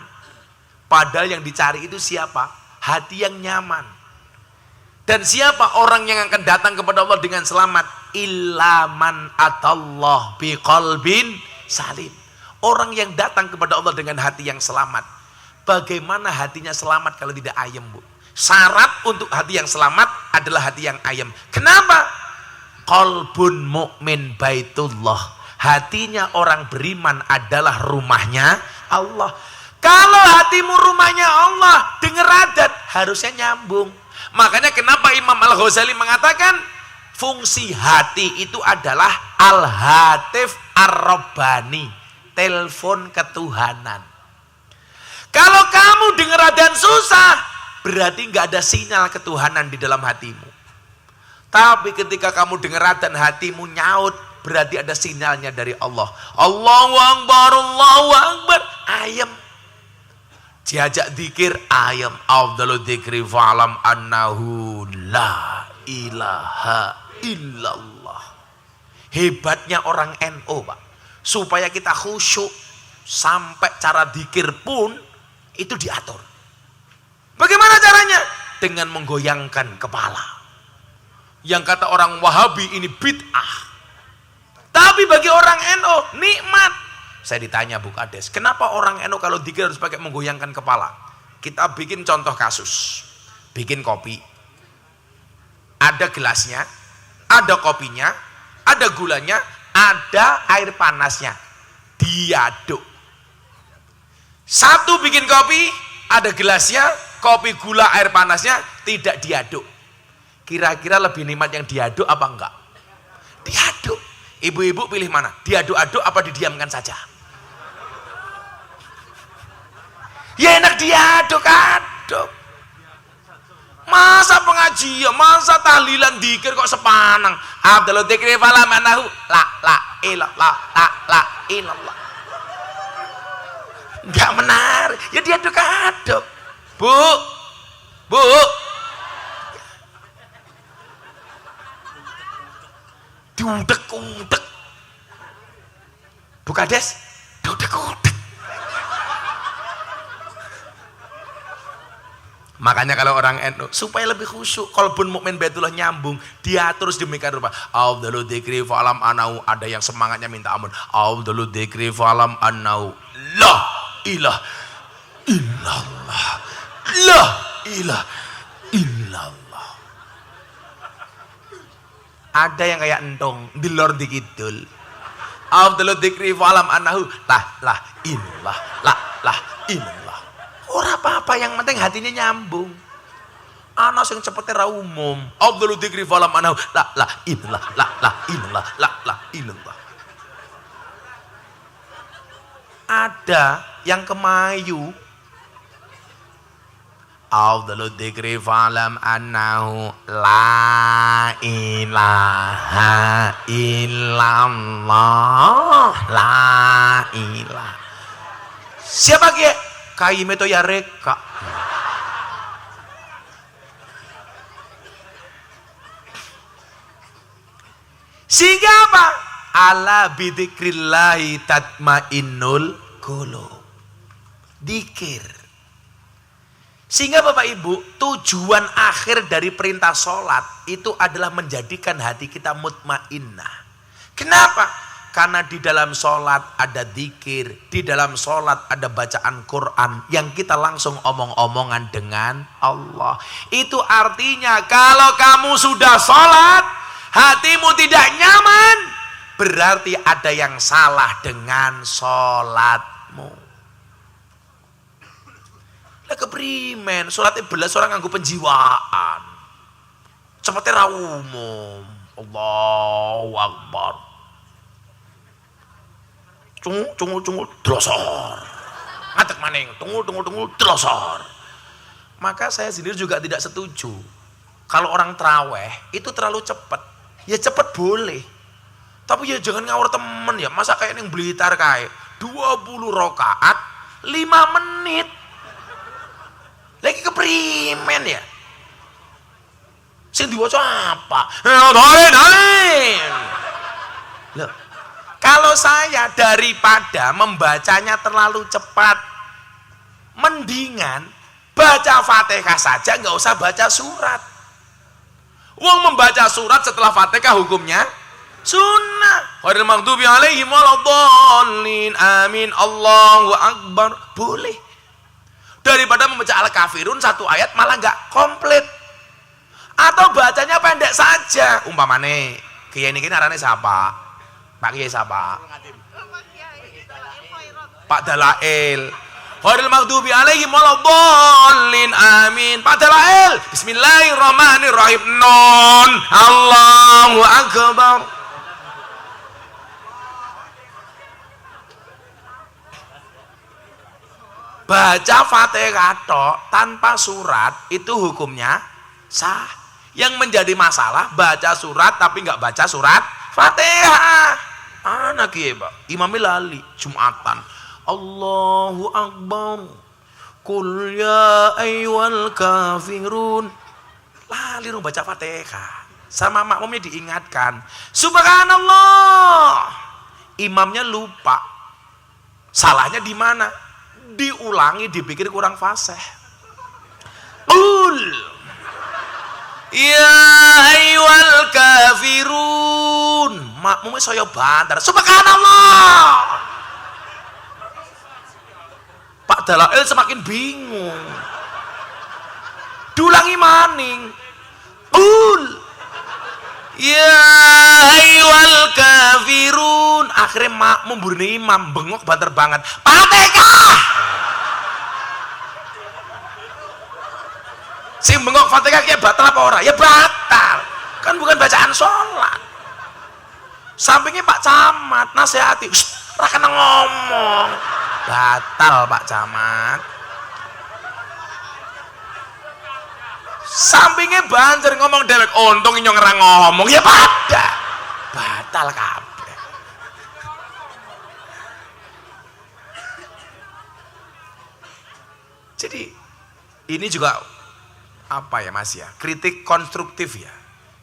Padahal yang dicari itu siapa? Hati yang nyaman. Dan siapa orang yang akan datang kepada Allah dengan selamat? Ilaman atallah biqalbin salim. Orang yang datang kepada Allah dengan hati yang selamat. Bagaimana hatinya selamat kalau tidak ayem, Bu? Syarat untuk hati yang selamat adalah hati yang ayem. Kenapa? Qalbun mu'min baitullah. Hatinya orang beriman adalah rumahnya Allah. Kalau hatimu rumahnya Allah, dengar adat, harusnya nyambung. Makanya kenapa Imam Al-Ghazali mengatakan fungsi hati itu adalah al-hatif ar-rabbani, telepon ketuhanan. Kalau kamu dengar adzan susah, berarti nggak ada sinyal ketuhanan di dalam hatimu. Tapi ketika kamu dengar adzan hatimu nyaut, berarti ada sinyalnya dari Allah. Allahu Akbar, Allahu Akbar, ayam. Diajak zikir, ayam. Afdalu dzikri fa'lam annahu la ilaha illallah. Hebatnya orang NU, Pak. Supaya kita khusyuk, sampai cara zikir pun itu diatur. Bagaimana caranya? Dengan menggoyangkan kepala. Yang kata orang Wahabi ini bid'ah. Tapi bagi orang NU nikmat. Saya ditanya Bu Kades, kenapa orang NU kalau zikir harus pakai menggoyangkan kepala? Kita bikin contoh kasus. Bikin kopi. Ada gelasnya, ada kopinya, ada gulanya, ada air panasnya. Diaduk. Satu bikin kopi, ada gelasnya, kopi, gula, air panasnya, tidak diaduk. Kira-kira lebih nikmat yang diaduk apa enggak? Diaduk. Ibu-ibu pilih mana? Diaduk-aduk apa didiamkan saja? Ya enak diaduk-aduk. Masa pengajian, masa tahlilan dzikir kok sepanang? Abdul dzikri fala manahu la ilallah. Enggak menarik. Ya diaduk-aduk. Bu. Diudek-udek. Bu Kades, diudek-udek. Makanya kalau orang NU supaya lebih khusyuk, qalbun mukmin baitullah nyambung, dia terus demikian rupa. Afdalu dzikri fa'lam anau, ada yang semangatnya minta ampun. Afdalu dzikri fa'lam anau la ilaha illallah. La ilaha illallah. Ada yang kayak entong di lor di kidul. Afdalu dzikri fa'lam annahu la ilallah. Ora apa-apa, yang penting hatinya nyambung. Ana sing cepete ra umum. Afdalu dzikri fa'lam annahu la ilallah. Ada yang kemayu. Afdalu dzikri fa'lam annahu la ilaha illallah. La ilaha. Siapa kia? Kaime to ya reka. Sehingga apa? Ala bidzikrillahi tatmainnul qulub. Dzikir. Sehingga Bapak Ibu, tujuan akhir dari perintah sholat itu adalah menjadikan hati kita mutmainnah. Kenapa? Karena di dalam sholat ada dzikir, di dalam sholat ada bacaan Quran yang kita langsung omong-omongan dengan Allah. Itu artinya kalau kamu sudah sholat, hatimu tidak nyaman, berarti ada yang salah dengan sholatmu. Lah keprimen, sholatnya belas orang nganggo penjiwaan. cepetnya ra umum. Allahu Akbar. Cungul drosor. Ngadeg maning, tungul drosor. Maka saya sendiri juga tidak setuju. Kalau orang traweh itu terlalu cepat. Ya cepat boleh. Tapi ya jangan ngawur temen ya. Masa kayak yang Blitar kayak 20 rakaat 5 menit. Lagi keprimen ya. Sing diwaca apa? Loh, kalau saya daripada membacanya terlalu cepat, mendingan baca Fatihah saja, nggak usah baca surat. Wong membaca surat setelah Fatihah hukumnya sunnah. Ghairil maghdubi alaihim waladdallin. Amin. Allahu Akbar. Boleh. Daripada membaca Al-Kafirun satu ayat malah nggak komplit. Atau bacanya pendek saja. Umpamane kiai niki narane siapa? Pak Kiai siapa? Pak Dalail. Ghairil maghdubi alaihim waladdallin. Amin. Pak Dalail. Bismillahirrahmanirrahim. Non. Allahu Akbar. Baca Fatihah tok tanpa surat itu hukumnya sah. Yang menjadi masalah baca surat tapi nggak baca surat Fatihah. Anak ya Pak, imamnya lali Jumatan. Allahu Akbar. Qul ya ayyuhal kafirun. Lali dong baca Fatihah. Sama makmumnya diingatkan. Subhanallah. Imamnya lupa. Salahnya di mana? Diulangi, dipikir kurang fasih. Qul ya ayyuhal kafirun. Makmumnya saya bantar. Subhanallah. Pak Dalail semakin bingung. Diulangi maning. Qul ya ayyuhal kafirun. Akhirnya makmum burine imam bengok banter banget. Fatihah. Sing bengok Fatihah kayak batal apa ora? Ya batal. Kan bukan bacaan sholat. Sampingnya Pak Camat nasihati, ora kena ngomong. Batal Pak Camat. Sampingnya banjir ngomong dewek, untung inyong ora ngomong. Ya pada batal kabeh. Jadi ini juga apa ya Mas ya, kritik konstruktif ya.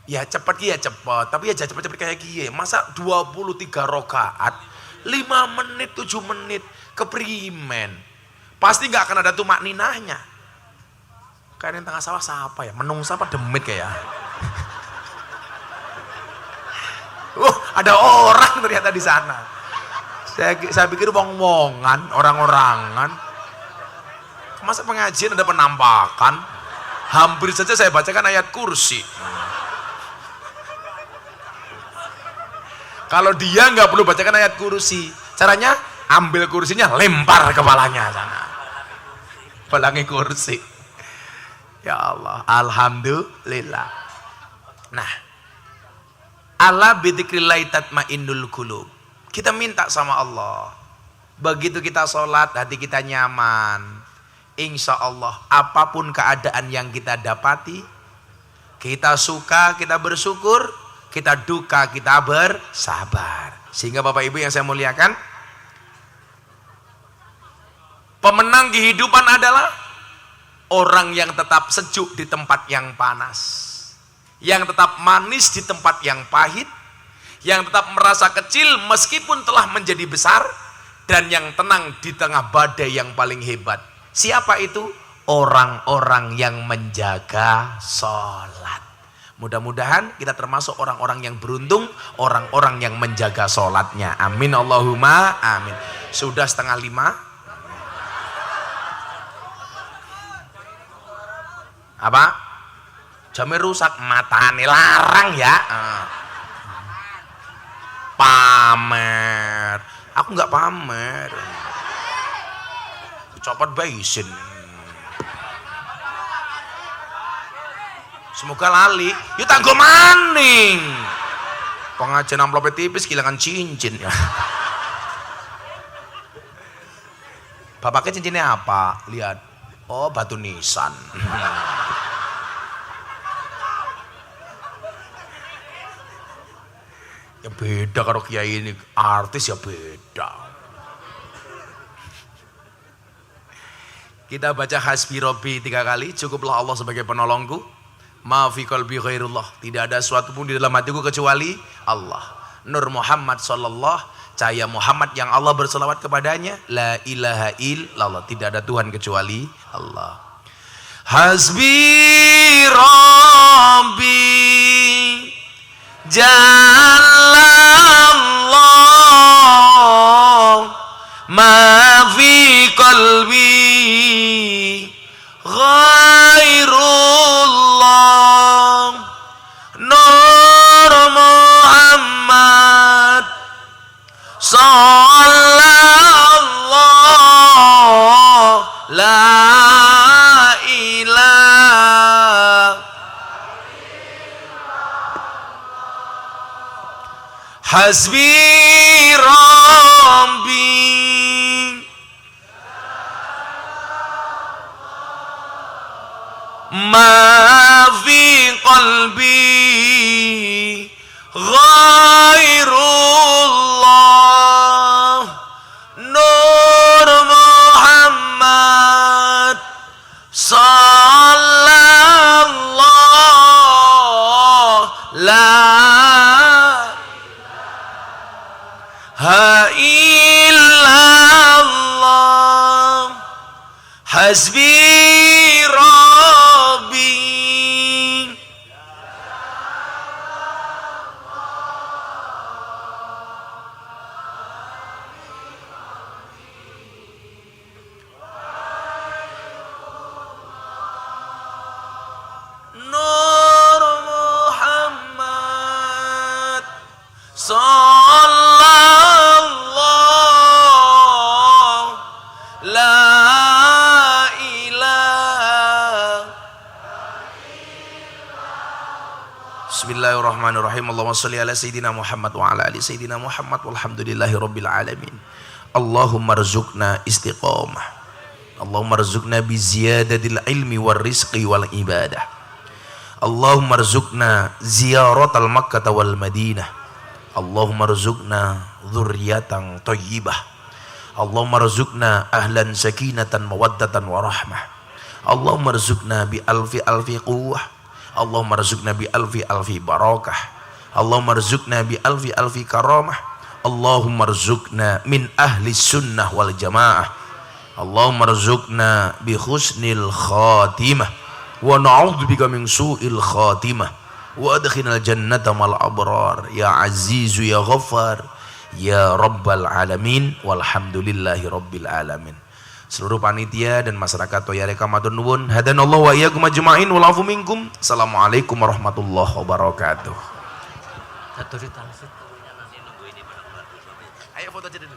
Ya cepet ya cepet, tapi ya jangan cepet-cepet kayak gini. Masa 23 rakaat 5 menit 7 menit keprimen. Pasti nggak akan ada tumak ninahnya. Kayak yang tengah sawah siapa ya? Menungsa apa demit kayak ya? Ada orang ternyata di sana. Saya pikir wong-wongan, orang-orangan. Masa pengajian ada penampakan? Hampir saja saya bacakan ayat kursi. Kalau dia nggak perlu bacakan ayat kursi, caranya ambil kursinya, lempar kepalanya sana. Pelangi kursi. Ya Allah, alhamdulillah. Nah, ala bidzikrillah tatmainnul qulub. Kita minta sama Allah. Begitu kita sholat, hati kita nyaman. Insya Allah, apapun keadaan yang kita dapati, kita suka, kita bersyukur, kita duka, kita bersabar. Sehingga Bapak Ibu yang saya muliakan, pemenang kehidupan adalah orang yang tetap sejuk di tempat yang panas, yang tetap manis di tempat yang pahit, yang tetap merasa kecil meskipun telah menjadi besar, dan yang tenang di tengah badai yang paling hebat. Siapa itu? Orang-orang yang menjaga sholat. Mudah-mudahan kita termasuk orang-orang yang beruntung, orang-orang yang menjaga sholatnya. Amin Allahumma amin. Sudah 4:30. Apa? Jamnya rusak, matane larang ya. Pamer. Aku nggak pamer. Copot bayi isin. Semoga lali. Yuk tanggo maning. Pengajian amplopnya tipis kehilangan cincin ya. Bapaknya cincinnya apa? Lihat. Oh, batu nisan. Ya beda kalau kiai ini artis ya beda. Kita baca hasbi robbi 3 kali. Cukuplah Allah sebagai penolongku. Ma fi qalbi ghairullah. Tidak ada sesuatu pun di dalam hatiku kecuali Allah. Nur Muhammad sallallahu, cahaya Muhammad yang Allah berselawat kepadanya. La ilaha illallah. Tidak ada Tuhan kecuali Allah. Hasbi rabbi Jalallah ma fi qalbi ghairullah Nur Muhammad sallallahu la ilaha hasbi rabbi ma fi qalbi ghairullah Nur Muhammad sallallahu la ha illallah hasbi rabbi Nur Muhammad sallallahu la ilaha. Bismillahirrahmanirrahim. Allahumma sholli ala sayyidina Muhammad wa ala ali sayyidina Muhammad walhamdulillahi rabbil alamin. Allahumma rzuqna istiqamah. Allahumma rzuqna bi ziyadatil ilmi war rizqi wal ibadah. Allahumma rzuqna ziyaratal Makkah wal Madinah. Allahumma rzuqna dzurriyyatan thayyibah. Allahumma rzuqna ahlan sakinatan mawaddatan wa rahmah. Allahumma rzuqna bi alfi quwwah. Allahumma rzuqna bi alfi barakah. Allahumma rzuqna bi alfi karamah. Allahumma rzuqna min ahli sunnah wal jamaah. Allahumma rzuqna bi husnil khatimah wa na'udzubika min su'il khatimah wa adkhilnal jannata mal abrar ya azizu ya ghaffar ya rabbal alamin walhamdulillahi rabbil alamin. Seluruh panitia dan masyarakat Toyareka matur nuwun, hadanallahu wa iyyakum ajma'in wal afu minkum. Assalamualaikum warahmatullahi wabarakatuh. Ayo foto aja dulu.